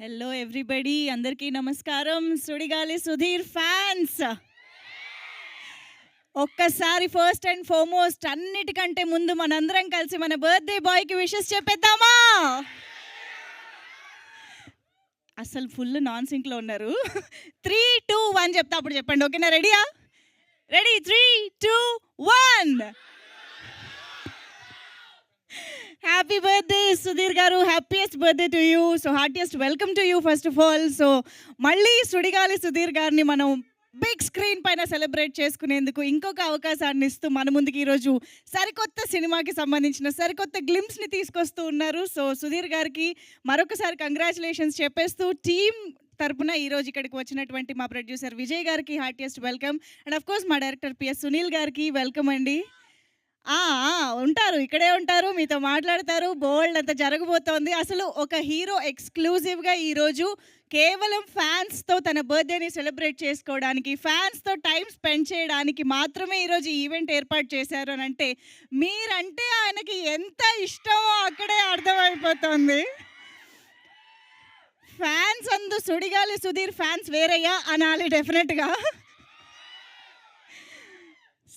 Hello everybody, అందరికీ నమస్కారం. Sudigali Sudheer fans, ఒక్కసారి ఫస్ట్ అండ్ ఫార్మోస్ట్ అన్నిటికంటే ముందు మనందరం కలిసి మన బర్త్డే బాయ్కి విషెస్ చెప్పేద్దామా? అసలు ఫుల్ నాన్ సింక్లో ఉన్నారు. 3, 2, 1 చెప్తా, అప్పుడు చెప్పండి. ఓకేనా? రెడీయా? రెడీ? 3, 2, 1. హ్యాపీ బర్త్డే సుధీర్ గారు, happiest birthday to you. So heartiest welcome to you first of all. So మళ్ళీ సుడిగాలి సుధీర్ గారిని మనం బిగ్ స్క్రీన్ పైన సెలబ్రేట్ చేసుకునేందుకు ఇంకొక అవకాశాన్ని ఇస్తూ మన ముందుకి ఈరోజు సరికొత్త సినిమాకి సంబంధించిన సరికొత్త గ్లింప్స్ని తీసుకొస్తూ ఉన్నారు. సో సుధీర్ గారికి మరొకసారి కంగ్రాచులేషన్స్ చెప్పేస్తూ టీమ్ తరపున ఈరోజు ఇక్కడికి వచ్చినటువంటి మా ప్రొడ్యూసర్ విజయ్ గారికి heartiest welcome. And of course మా డైరెక్టర్ పిఎస్ సునీల్ గారికి వెల్కమ్ అండి. ఉంటారు, ఇక్కడే ఉంటారు, మీతో మాట్లాడతారు. బోల్డ్ అంత జరగబోతోంది. అసలు ఒక హీరో ఎక్స్క్లూజివ్గా ఈరోజు కేవలం ఫ్యాన్స్తో తన బర్త్డేని సెలబ్రేట్ చేసుకోవడానికి, ఫ్యాన్స్తో టైం స్పెండ్ చేయడానికి మాత్రమే ఈరోజు ఈవెంట్ ఏర్పాటు చేశారు అని అంటే మీరంటే ఆయనకి ఎంత ఇష్టమో అక్కడే అర్థమైపోతుంది. ఫ్యాన్స్ అందు సుడిగాలి సుధీర్ ఫ్యాన్స్ వేరయ్యా అనాలి డెఫినెట్గా.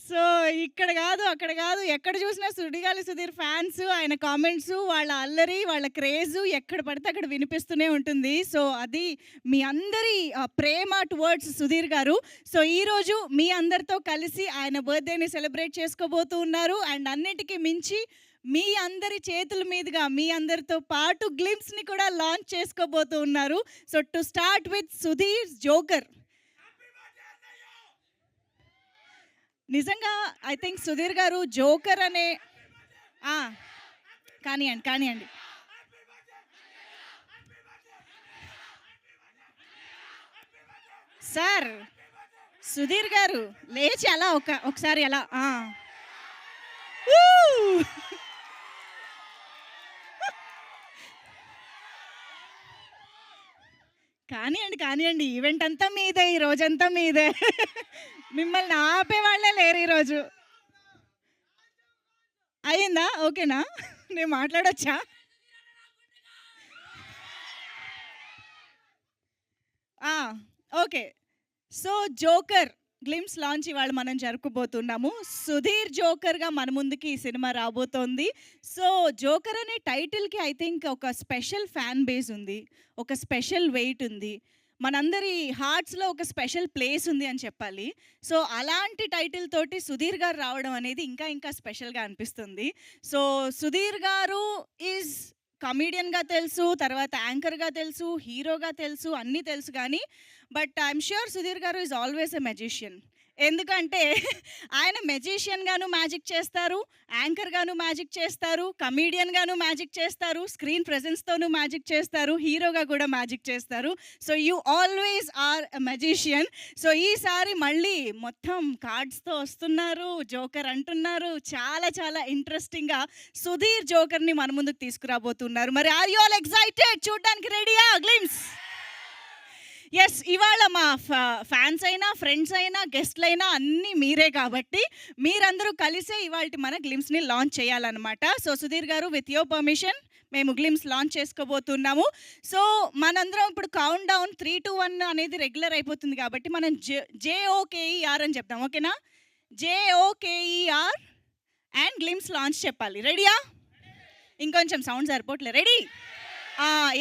సో ఇక్కడ కాదు, అక్కడ కాదు, ఎక్కడ చూసినా సుడిగాలి సుధీర్ ఫ్యాన్స్, ఆయన కామెంట్స్, వాళ్ళ అల్లరి, వాళ్ళ క్రేజు ఎక్కడ పడితే అక్కడ వినిపిస్తూనే ఉంటుంది. సో అది మీ అందరి ప్రేమ టువర్డ్స్ సుధీర్ గారు. సో ఈరోజు మీ అందరితో కలిసి ఆయన బర్త్డేని సెలబ్రేట్ చేసుకోబోతూ ఉన్నారు. అండ్ అన్నిటికీ మించి మీ అందరి చేతుల మీదుగా మీ అందరితో పాటు గ్లింప్స్ని కూడా లాంచ్ చేసుకోబోతూ ఉన్నారు. So to start with Sudheer joker. నిజంగా ఐ థింక్ సుధీర్ గారు జోకర్ అనే కానివ్వండి. సార్ సుధీర్ గారు లేచి అలా ఒకసారి అలా కానివ్వండి. ఈవెంట్ అంతా మీదే, ఈ రోజంతా మీదే. మిమ్మల్ని ఆపేవాళ్లే లేరు ఈరోజు. అయ్యిందా? ఓకేనా? నేను మాట్లాడొచ్చా? Okay. So Joker glimpse launch ఇవాళ మనం జరుపుకోబోతున్నాము. సుధీర్ జోకర్గా మన ముందుకి ఈ సినిమా రాబోతోంది. సో జోకర్ అనే టైటిల్కి ఐ థింక్ ఒక స్పెషల్ ఫ్యాన్ బేస్ ఉంది, ఒక స్పెషల్ వెయిట్ ఉంది, మనందరి హార్ట్స్లో ఒక స్పెషల్ ప్లేస్ ఉంది అని చెప్పాలి. సో అలాంటి టైటిల్ తోటి సుధీర్ గారు రావడం అనేది ఇంకా స్పెషల్గా అనిపిస్తుంది. సో సుధీర్ గారు ఈజ్ కమీడియన్గా తెలుసు, తర్వాత యాంకర్గా తెలుసు, హీరోగా తెలుసు, అన్నీ తెలుసు. కానీ బట్ ఐఎమ్ ష్యూర్ సుధీర్ గారు ఈజ్ ఆల్వేస్ ఎ మెజిషియన్. ఎందుకంటే ఆయన మెజిషియన్గాను మ్యాజిక్ చేస్తారు, యాంకర్గాను మ్యాజిక్ చేస్తారు, కమీడియన్గాను మ్యాజిక్ చేస్తారు, స్క్రీన్ ప్రెజెన్స్తోనూ మ్యాజిక్ చేస్తారు, హీరోగా కూడా మ్యాజిక్ చేస్తారు. So you always are a magician. సో ఈసారి మళ్ళీ మొత్తం కార్డ్స్తో వస్తున్నారు, జోకర్ అంటున్నారు. చాలా ఇంట్రెస్టింగ్గా సుధీర్ జోకర్ని మన ముందుకు తీసుకురాబోతున్నారు. మరి ఆర్ యు ఆల్ ఎక్సైటెడ్? చూడడానికి రెడీయా గ్లిమ్స్? ఎస్, ఇవాళ మా ఫ్యాన్స్ అయినా, ఫ్రెండ్స్ అయినా, గెస్ట్లు అయినా అన్నీ మీరే కాబట్టి మీరందరూ కలిసే ఇవాళ మన గ్లిమ్స్ని లాంచ్ చేయాలన్నమాట. సో సుధీర్ గారు, విత్ యువర్ పర్మిషన్ మేము గ్లిమ్స్ లాంచ్ చేసుకోబోతున్నాము. సో మనందరం ఇప్పుడు కౌంట్ డౌన్ 3, 2, 1 అనేది రెగ్యులర్ అయిపోతుంది కాబట్టి మనం JOKER అని చెప్తాం. ఓకేనా? JOKER అండ్ గ్లిమ్స్ లాంచ్ చెప్పాలి. రెడీయా? ఇంకొంచెం సౌండ్ సరిపోవట్లే. రెడీ?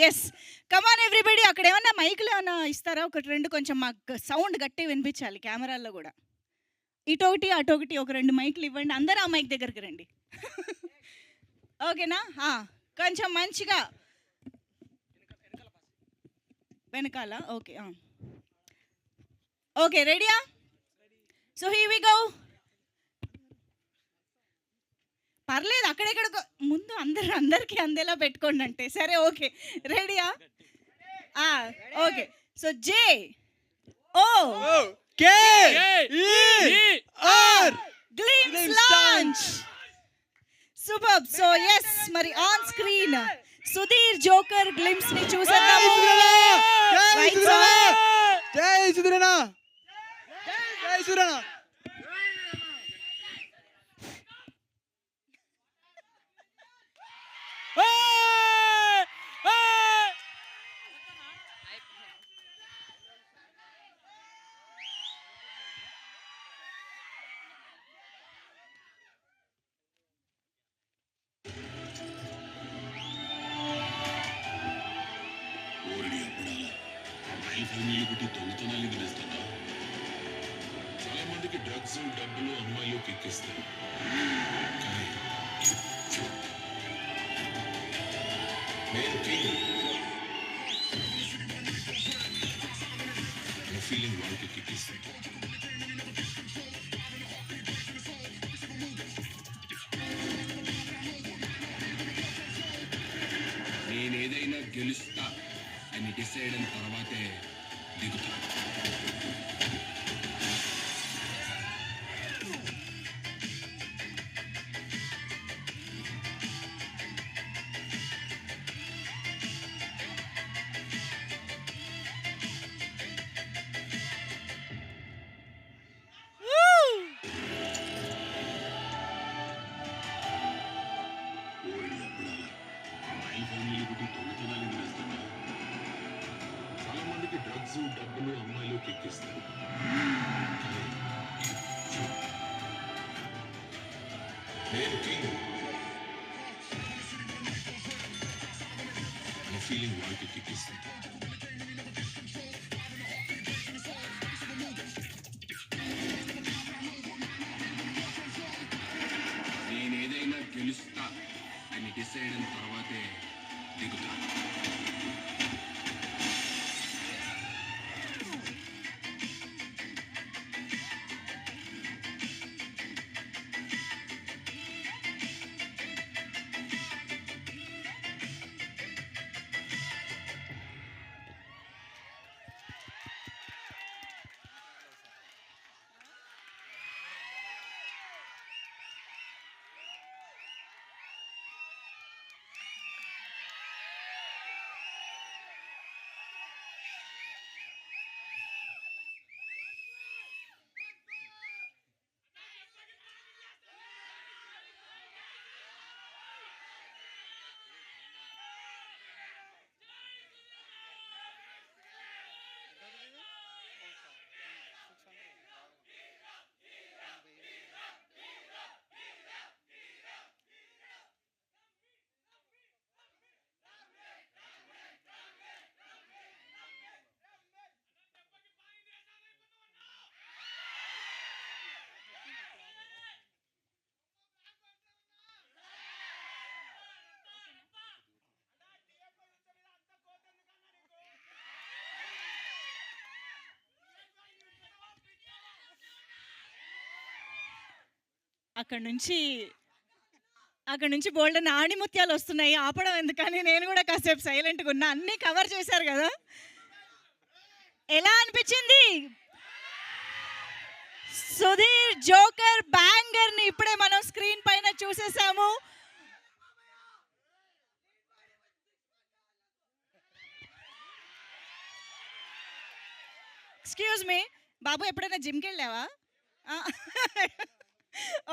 ఎస్, కమాన్ ఎవ్రీబడి. అక్కడ ఏమన్నా మైకులు ఏమన్నా ఇస్తారా? 1, 2 కొంచెం మాకు సౌండ్ గట్టి వినిపించాలి కెమెరాల్లో కూడా. ఇటొకటి అటొకటి ఒక 2 మైకులు ఇవ్వండి. అందరూ ఆ మైక్ దగ్గరికి రండి. ఓకేనా? కొంచెం మంచిగా వెనకాల. ఓకే రెడీయా? So here we go. పర్లేదు, అక్కడెక్కడ ముందు అందరికీ అందేలా పెట్టుకోండి అంటే. సరే, ఓకే రెడీయా? Okay. So JOKER glimpse launch. Super. So yes, మరి on screen Sudheer Joker glimpse ని చూసేద్దాము. జై సుధీరనా. అమ్మాయిల ఫ్యామిలీలు పెట్టి దొంగతనాలు ఇది వేస్తారా? చాలా మందికి డ్రగ్స్ డబ్బులు అమ్మాయిలు ఎక్కిస్తారు. కానీ నేను ఫీలింగ్ వాళ్ళకి ఎక్కిస్తాను. నేనేదైనా గెలుస్తా అని డిసైడ్ అయిన తర్వాతే దిగుతా. అమ్మాయిల ఫ్యామిలీలు పెట్టి దొంగతనాలు ఇది వేస్తారా? చాలా మందికి డ్రగ్స్ డబ్బులు అమ్మాయిలు ఎక్కిస్తారు. కానీ నేను ఫీలింగ్ వాళ్ళకి ఎక్కిస్తాను. నేనేదైనా గెలుస్తా అని డిసైడ్ అయిన తర్వాతే దిగుతా. అక్కడి నుంచి బోల్డెన్ ఆణిముత్యాలు వస్తున్నాయి. ఆపడం ఎందుకని నేను కూడా కాసేపు సైలెంట్గా ఉన్నా. అన్నీ కవర్ చేశారు కదా. ఎలా అనిపించింది? సుధీర్ జోకర్ బ్యాంగర్ ని ఇప్పుడే మనం స్క్రీన్ పైన చూసేసాము. ఎక్స్క్యూజ్ మీ బాబు, ఎప్పుడైనా జిమ్కి వెళ్ళావా?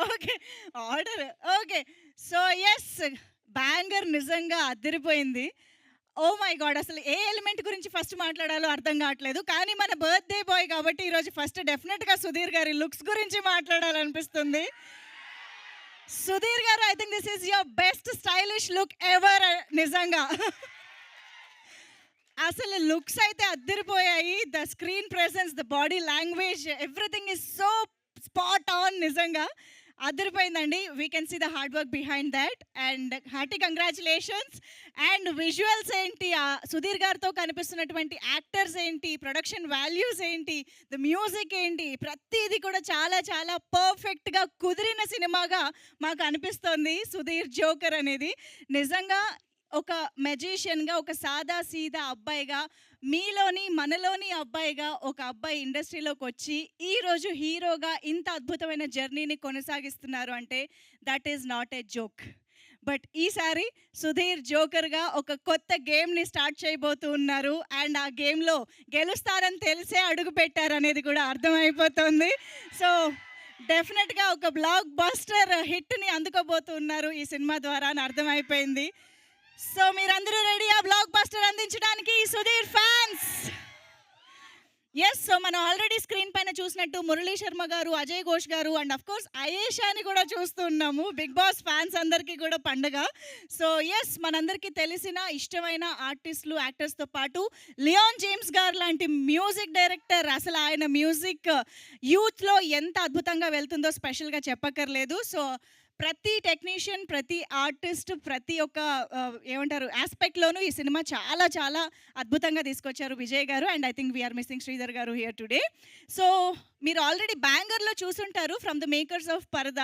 Okay, order. Okay, so yes, banger నిజంగా అదిరిపోయింది. ఓ మై గాడ్, అసలు ఏ ఎలిమెంట్ గురించి ఫస్ట్ మాట్లాడాలో అర్థం కావట్లేదు. కానీ మన బర్త్డే బాయ్ కాబట్టి ఈరోజు ఫస్ట్ డెఫినెట్గా సుధీర్ గారి లుక్స్ గురించి మాట్లాడాలనిపిస్తుంది. Sudheer garu, I think this is your best stylish look ever. నిజంగా అసలు లుక్స్ అయితే అద్దరిపోయాయి. The screen presence, the body language, everything is so spot on. నిజంగా అద్దరిపోయిందండి. We can see the hard work behind that and hearty congratulations. And visuals ఏంటి, సుధీర్ గారితో కనిపిస్తున్నటువంటి actors ఏంటి, ప్రొడక్షన్ వాల్యూస్ ఏంటి, ద మ్యూజిక్ ఏంటి, ప్రతిదీ కూడా చాలా చాలా పర్ఫెక్ట్గా కుదిరిన సినిమాగా మాకు అనిపిస్తోంది సుధీర్ జోకర్ అనేది. నిజంగా ఒక మెజిషియన్గా, ఒక సాదా సీదా అబ్బాయిగా, మీలోని మనలోని అబ్బాయిగా ఒక అబ్బాయి ఇండస్ట్రీలోకి వచ్చి ఈరోజు హీరోగా ఇంత అద్భుతమైన జర్నీని కొనసాగిస్తున్నారు అంటే that is not a joke. But ఈసారి సుధీర్ జోకర్గా ఒక కొత్త గేమ్ని స్టార్ట్ చేయబోతూ ఉన్నారు. అండ్ ఆ గేమ్లో గెలుస్తారని తెలిసే అడుగు పెట్టారు అనేది కూడా అర్థమైపోతుంది. సో డెఫినెట్గా ఒక బ్లాక్ బస్టర్ హిట్ని అందుకోబోతున్నారు ఈ సినిమా ద్వారా అని అర్థమైపోయింది. సో మీరందరూ రెడీ ఆ బ్లాక్ బస్టర్ అందించడానికి సుధీర్ ఫ్యాన్స్? యెస్. సో, మనం ఆల్రెడీ స్క్రీన్ పైన చూసినట్టు మురళీ శర్మ గారు, అజయ్ ఘోష్ గారు అండ్ ఆఫ్ కోర్స్ అయేషాని కూడా చూస్తున్నాము. 'బిగ్ బాస్' ఫ్యాన్స్ అందరికీ కూడా పండగ. సో, యెస్, మనందరికీ తెలిసిన ఇష్టమైన ఆర్టిస్టులు, యాక్టర్స్‌తో పాటు లియాన్ జేమ్స్ గారు లాంటి మ్యూజిక్ డైరెక్టర్, అసలు ఆయన మ్యూజిక్ యూత్‌లో ఎంత అద్భుతంగా వెళ్తుందో స్పెషల్‌గా చెప్పక్కర్లేదు. సో, ప్రతి టెక్నీషియన్, ప్రతి ఆర్టిస్ట్, ప్రతి ఒక్క ఏమంటారు యాస్పెక్ట్‌లోనూ ఈ సినిమా చాలా చాలా అద్భుతంగా తీసుకొచ్చారు విజయ్ గారు. And I think we are missing Sridhar గారు హియర్ టుడే. సో, మీరు ఆల్రెడీ బ్యాంగర్‌లో చూసుంటారు from the makers of 'Parada'.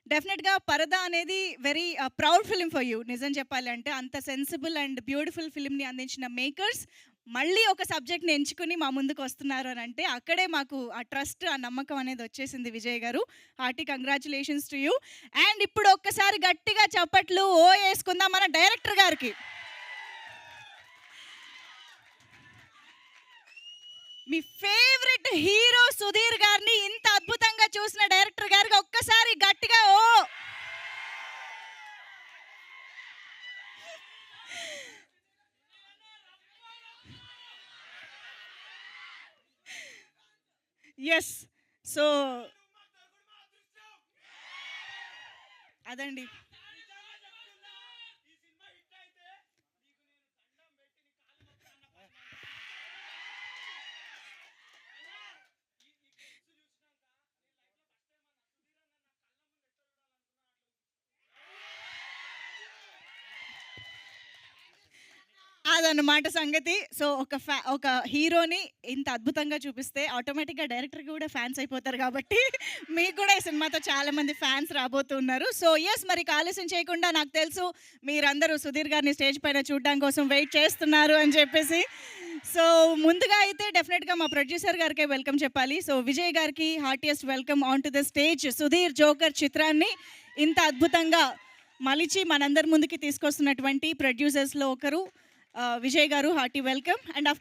డెఫినెట్‌గా 'పరద' అనేది very proud film for you. నిజం చెప్పాలి అంటే అంత సెన్సిబుల్ అండ్ బ్యూటిఫుల్ ఫిల్మ్‌ని అందించిన మేకర్స్ మళ్ళీ ఒక సబ్జెక్ట్‌ని ఎంచుకుని మా ముందుకు వస్తున్నారు అని అంటే అక్కడే మాకు ఆ ట్రస్ట్, ఆ నమ్మకం అనేది వచ్చేసింది విజయ్ గారు. Hearty congratulations to you. And ఇప్పుడు ఒక్కసారి గట్టిగా చప్పట్లు ఓ యేసుకుందాం మన డైరెక్టర్ గారికి. మీ ఫేవరెట్ హీరో సుధీర్ గారిని ఇంత అద్భుతంగా చూసిన డైరెక్టర్ గారికి ఒక్కసారి గట్టిగా ఓ. ఎస్. సో, అదండి. అదన్నమాట సంగతి. సో, ఒక హీరోని ఇంత అద్భుతంగా చూపిస్తే ఆటోమేటిక్‌గా డైరెక్టర్‌కి కూడా ఫ్యాన్స్ అయిపోతారు కాబట్టి మీకు కూడా ఈ సినిమాతో చాలామంది ఫ్యాన్స్ రాబోతున్నారు. సో, యెస్, మరి ఆలస్యం చేయకుండా నాకు తెలుసు మీరందరూ సుధీర్ గారిని స్టేజ్ పైన చూడడం కోసం వెయిట్ చేస్తున్నారు అని చెప్పేసి. సో, ముందుగా అయితే డెఫినెట్‌గా మా ప్రొడ్యూసర్ గారికే వెల్కమ్ చెప్పాలి. సో, విజయ్ గారికి heartiest welcome on to the stage. Sudheer joker చిత్రాన్ని ఇంత అద్భుతంగా మలిచి మనందరి ముందుకి తీసుకొస్తున్నటువంటి ప్రొడ్యూసర్స్‌లో ఒకరు విజయ్ గారు. Hearty welcome. And of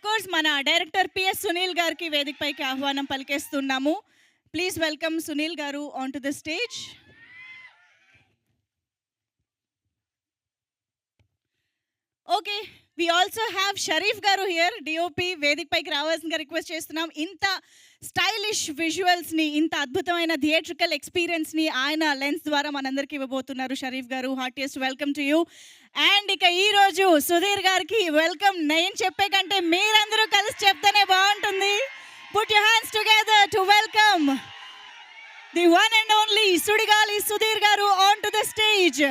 course మన డైరెక్టర్ పిఎస్ సునీల్ గారికి వేదికపైకి ఆహ్వానం పలికేస్తున్నాము. ప్లీజ్ వెల్కమ్ సునీల్ గారు on to the stage. Okay, we also have Sharif గారు హియర్, డిఓపి. వేదికపైకి రావాల్సిందిగా రిక్వెస్ట్ చేస్తున్నాం. ఇంత స్టైలిష్ విజువల్స్ని, ఇంత అద్భుతమైన థియేట్రికల్ ఎక్స్పీరియన్స్ని ఆయన లెన్స్ ద్వారా మనందరికీ ఇవ్వబోతున్నారు షరీఫ్ గారు. Heartiest welcome to you. And ఇక ఈరోజు సుధీర్ గారికి వెల్కమ్ నేను చెప్పే కంటే మీరందరూ కలిసి చెప్తేనే బాగుంటుంది. Put your hands together to welcome the one and only Sudigali Sudheer garu on to the stage.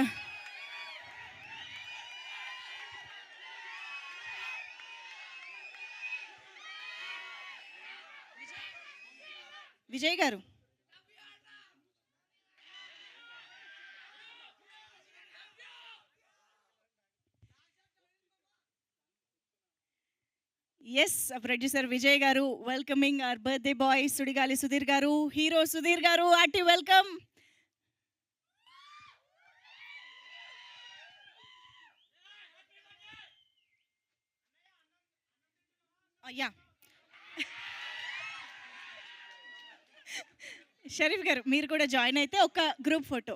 Vijay garu. Yes, producer Vijay garu welcoming our birthday boy Sudigali Sudheer garu, hero Sudheer garu. Hearty welcome. అయ్యా షరీఫ్ గారు మీరు కూడా జాయిన్ అయితే ఒక గ్రూప్ ఫోటో.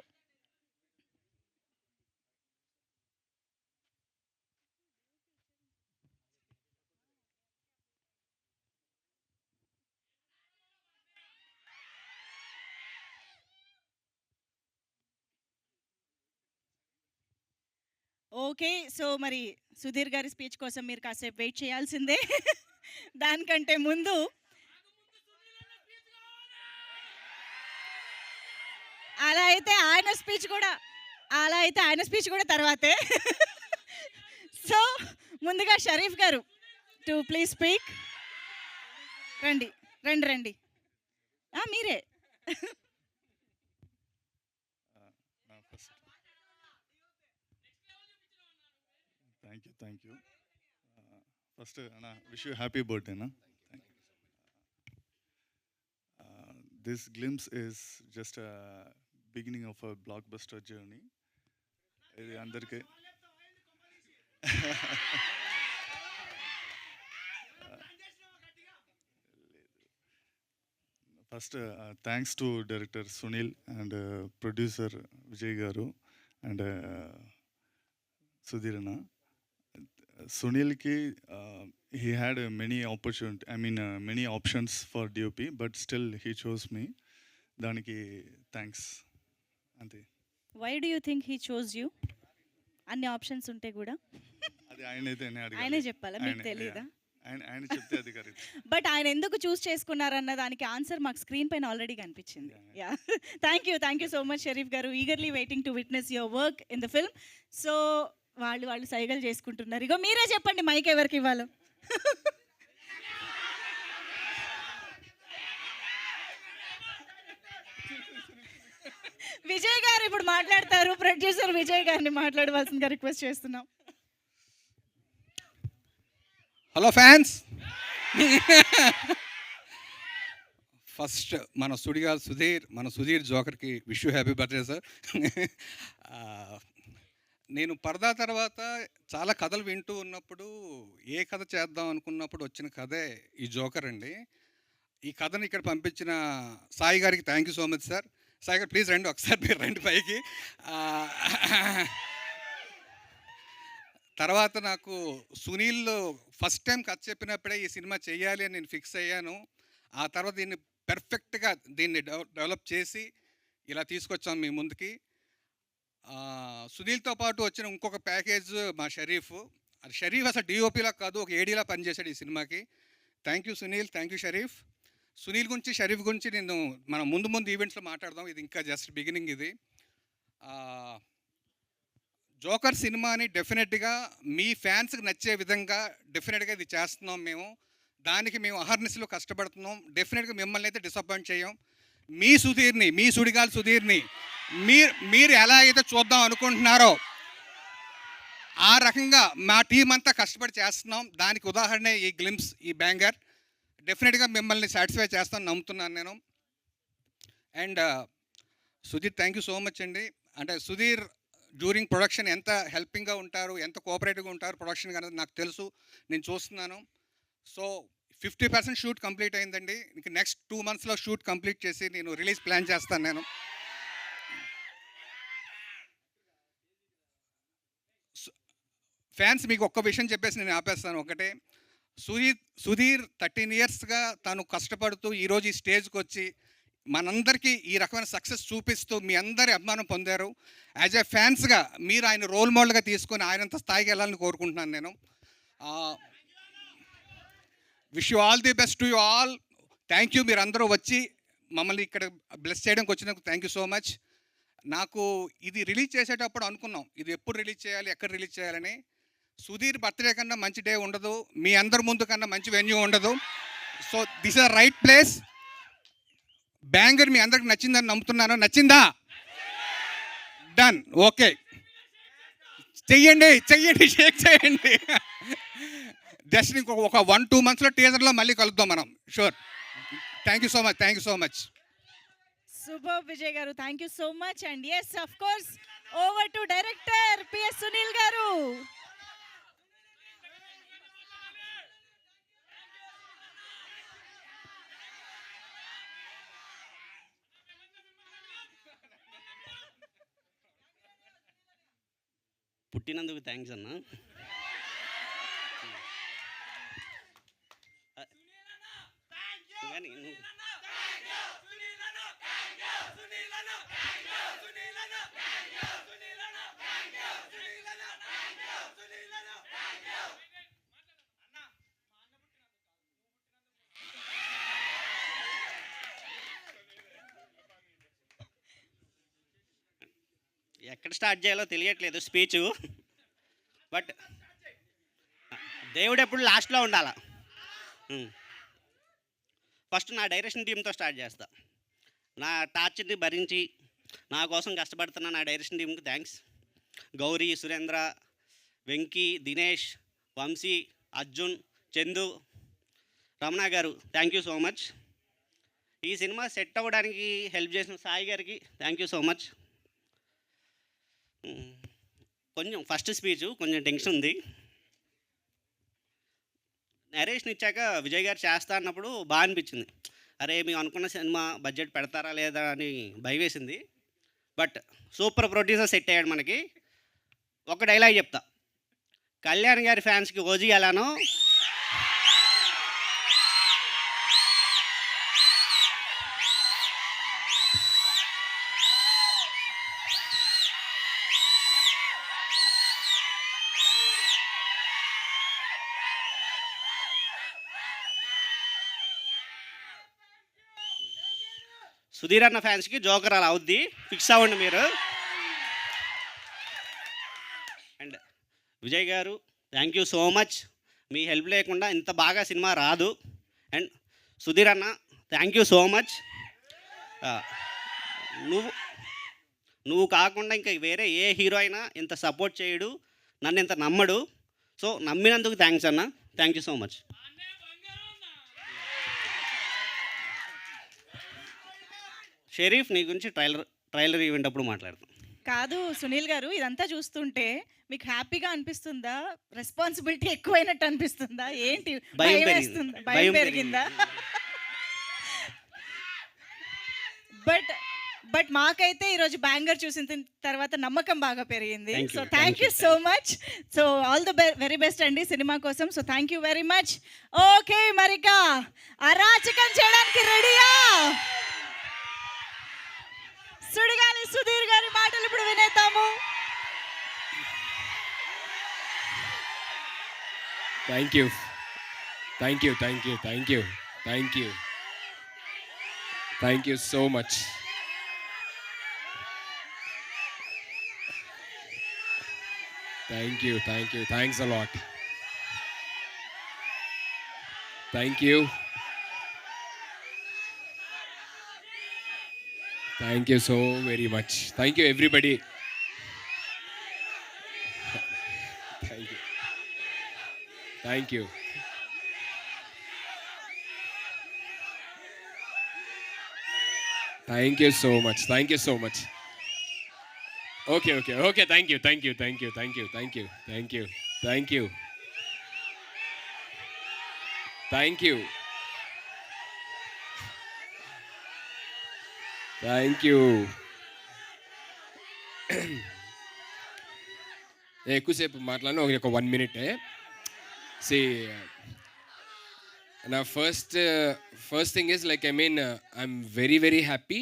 ఓకే. సో, మరి సుధీర్ గారి స్పీచ్ కోసం మీరు కాసేపు వెయిట్ చేయాల్సిందే. దానికంటే ముందు అలా అయితే ఆయన స్పీచ్ కూడా తర్వాతే. సో, ముందుగా షరీఫ్ గారు టు ప్లీజ్ స్పీక్. రండి రండి రండి. మీరే. Thank you. ఫస్ట్ అన్న విష్ యూ హ్యాపీ బర్త్డే అన్న. This glimpse is just beginning of a block buster journey. ఇది అందరికీ first thanks to director Sunil and producer Vijay గారు అండ్ సుధీరన్న. సునీల్కి he had many opportunity, I mean many options for DOP, but still he chose me. దానికి thanks అంతే. Why do you think he chose you? అన్ని options ఉంటే కూడా అది ఆయనైతేనే ఆయనే అడగాలి. చెప్పాలా, మీకు ఆయన- తెలీదా? ఆయన చెప్తే అది కరెక్ట్. బట్ ఆయన ఎందుకు చూస్ చేసుకున్నారన్న దానికి ఆన్సర్ మాకు స్క్రీన్ పైన ఆల్రెడీ కనిపించింది. Yeah, thank you so much Sharif garu. Eagerly waiting to witness your work in the film. So వాళ్ళు సైగలు చేసుకుంటున్నారు. ఇగో మీరే చెప్పండి మైక్ ఎవరికి ఇవ్వాలో. విజయ్ గారు ఇప్పుడు మాట్లాడతారు. ప్రొడ్యూసర్ విజయ్ గారిని మాట్లాడవలసిందిగా రిక్వెస్ట్ చేస్తున్నాం. హలో ఫ్యాన్స్, ఫస్ట్ మన సుడిగాల్ సుధీర్, మన సుధీర్ జోకర్కి wish you happy birthday sir. నేను పరదా తర్వాత చాలా కథలు వింటూ ఉన్నప్పుడు ఏ కథ చేద్దాం అనుకున్నప్పుడు వచ్చిన కథే ఈ జోకర్ అండి. ఈ కథను ఇక్కడ పంపించిన సాయి గారికి thank you so much sir. Sai గారు ప్లీజ్ రండి, ఒకసారి మీరు రండి పైకి. తర్వాత నాకు సునీల్ ఫస్ట్ టైం కథ చెప్పినప్పుడే ఈ సినిమా చేయాలి అని నేను ఫిక్స్ అయ్యాను. ఆ తర్వాత దీన్ని పెర్ఫెక్ట్గా డెవలప్ చేసి ఇలా తీసుకొచ్చాం మీ ముందుకి. సునీల్తో పాటు వచ్చిన ఇంకొక ప్యాకేజ్ మా షరీఫ్. అది షరీఫ్ అసలు డిఓపిలా కాదు, ఒక ఏడీలా పనిచేశాడు ఈ సినిమాకి. Thank you Sunil, thank you Sharif. Sunil గురించి షరీఫ్ గురించి నేను మనం ముందు ఈవెంట్స్లో మాట్లాడదాం. ఇది ఇంకా జస్ట్ బిగినింగ్. ఇది జోకర్ సినిమాని డెఫినెట్గా మీ ఫ్యాన్స్కి నచ్చే విధంగా డెఫినెట్గా ఇది చేస్తున్నాం మేము. దానికి మేము అహర్నిశలో కష్టపడుతున్నాం. డెఫినెట్గా మిమ్మల్ని అయితే డిసప్పాయింట్ చేయం. మీ సుధీర్ని, మీ సుడిగాలి సుధీర్ని మీరు ఎలా అయితే చూద్దాం అనుకుంటున్నారో ఆ రకంగా మా టీం అంతా కష్టపడి చేస్తున్నాం. దానికి ఉదాహరణే ఈ గ్లిమ్స్, ఈ బ్యాంగర్. డెఫినెట్గా మిమ్మల్ని సాటిస్ఫై చేస్తాను నమ్ముతున్నాను నేను. And Sudheer thank you so much అండి. అంటే సుధీర్ డ్యూరింగ్ ప్రొడక్షన్ ఎంత హెల్పింగ్గా ఉంటారు, ఎంత కోఆపరేటివ్గా ఉంటారు ప్రొడక్షన్ అనేది నాకు తెలుసు, నేను చూస్తున్నాను. సో 50% షూట్ కంప్లీట్ అయిందండి. ఇంక నెక్స్ట్ 2 monthsలో షూట్ కంప్లీట్ చేసి నేను రిలీజ్ ప్లాన్ చేస్తాను నేను. ఫ్యాన్స్ మీకు ఒక్క విషయం చెప్పేసి నేను ఆపేస్తాను. ఒకటే, సుధీర్ 13 yearsగా తను కష్టపడుతూ ఈరోజు ఈ స్టేజ్కి వచ్చి మనందరికీ ఈ రకమైన సక్సెస్ చూపిస్తూ మీ అందరి అభిమానం పొందారు. యాజ్ ఏ ఫ్యాన్స్గా మీరు ఆయన రోల్ మోడల్గా తీసుకొని ఆయనంత స్థాయికి వెళ్ళాలని కోరుకుంటున్నాను నేను. Wish you all the best to you all. Thank you, మీరు అందరూ వచ్చి మమ్మల్ని ఇక్కడ బ్లెస్ చేయడానికి వచ్చినందుకు థ్యాంక్ యూ సో మచ్. నాకు ఇది రిలీజ్ చేసేటప్పుడు అనుకున్నాం ఇది ఎప్పుడు రిలీజ్ చేయాలి, ఎక్కడ రిలీజ్ చేయాలని. సుధీర్ బర్త్డే కన్నా మంచి డే ఉండదు, మీ అందరి ముందు కన్నా మంచి వెన్యూ ఉండదు. So this is the right place. Banger మీ అందరికి నచ్చిందని నమ్ముతున్నాను. నచ్చిందా? Done, okay. చెయ్యండి, షేక్ చేయండి. జస్ట్ ఇంకొక 1-2 monthsలో టీజర్లో మళ్ళీ కలుద్దాం మనం, sure. Thank you so much. Super Vijay garu, thank you so much. And yes of course over to director PS Sunil garu. పుట్టినందుకు థ్యాంక్స్ అన్న. కానీ ఎక్కడ స్టార్ట్ చేయాలో తెలియట్లేదు స్పీచ్. బట్ దేవుడు ఎప్పుడు లాస్ట్లో ఉండాలా. ఫస్ట్ నా డైరెక్షన్ టీంతో స్టార్ట్ చేస్తా. నా టార్చర్ని భరించి నా కోసం కష్టపడుతున్న నా డైరెక్షన్ టీంకి థ్యాంక్స్. గౌరీ, సురేంద్ర, వెంకీ, దినేష్, వంశీ, అర్జున్, చందు, రమణ గారు థ్యాంక్ యూ సో మచ్. ఈ సినిమా సెట్ అవ్వడానికి హెల్ప్ చేసిన సాయి గారికి థ్యాంక్ యూ సో మచ్. కొంచెం ఫస్ట్ స్పీచ్ కొంచెం టెన్షన్ ఉంది. నరేషన్ ఇచ్చాక విజయ్ గారు చేస్తా అన్నప్పుడు బాగా అనిపించింది. అరే మేము అనుకున్న సినిమా బడ్జెట్ పెడతారా లేదా అని భయం వేసింది. బట్ సూపర్ ప్రొడ్యూసర్ సెట్ అయ్యాడు మనకి. ఒక డైలాగ్ చెప్తా, కళ్యాణ్ గారి ఫ్యాన్స్కి ఓజీ ఎలానో సుధీర్ అన్న ఫ్యాన్స్కి జోకర్ అలా అవుద్ది, ఫిక్స్ అవ్వండి మీరు. And Vijay garu thank you so much, me help లేకుండా ఇంత బాగా సినిమా రాదు. అండ్ సుధీర్ అన్న థ్యాంక్ యూ సో మచ్. నువ్వు కాకుండా ఇంకా వేరే ఏ హీరో అయినా ఇంత సపోర్ట్ చేయడు, నన్ను ఇంత నమ్మడు. సో నమ్మినందుకు థ్యాంక్స్ అన్న, thank you so much. Sharif నీ గురించి ట్రైలర్ ఈవెంట్ అప్పుడు మాట్లాడతాం. కాదు సునీల్ గారు, ఇదంతా చూస్తుంటే మీకు హ్యాపీగా అనిపిస్తుందా, రెస్పాన్సిబిలిటీ ఎక్కువైనట్టు అనిపిస్తుందా, ఏంటి భయం వేస్తుందా, పెరిగింది. భయం భయం పెరిగిందా? బట్ మాకైతే ఈరోజు బ్యాంగర్ చూసిన తర్వాత నమ్మకం బాగా పెరిగింది. Thank you, so thank thank you you, so much. So all the very best అండి సినిమా కోసం. So thank you very much. Okay, మరిక అరాచకం చేయడానికి రెడీయా? సుడిగాలి సుధీర్ గారి మాటలు ఇప్పుడు వినేద్దాము. Thank you. Thank you, thank you, thank you, thank you. Thank you so much. Thank you, thank you, thanks a lot. Thank you. Thank you so very much. Thank you, everybody. Thank you. Thank you. Thank you so much. Thank you so much. Okay. Thank you. Thank you. Thank you. Thank you. Thank you. Thank you. Thank you. Thank you. Thank you. ఎక్కువసేపు మాట్లాడిన ఒక 1 minute. See, నా first thing is like I'm very happy.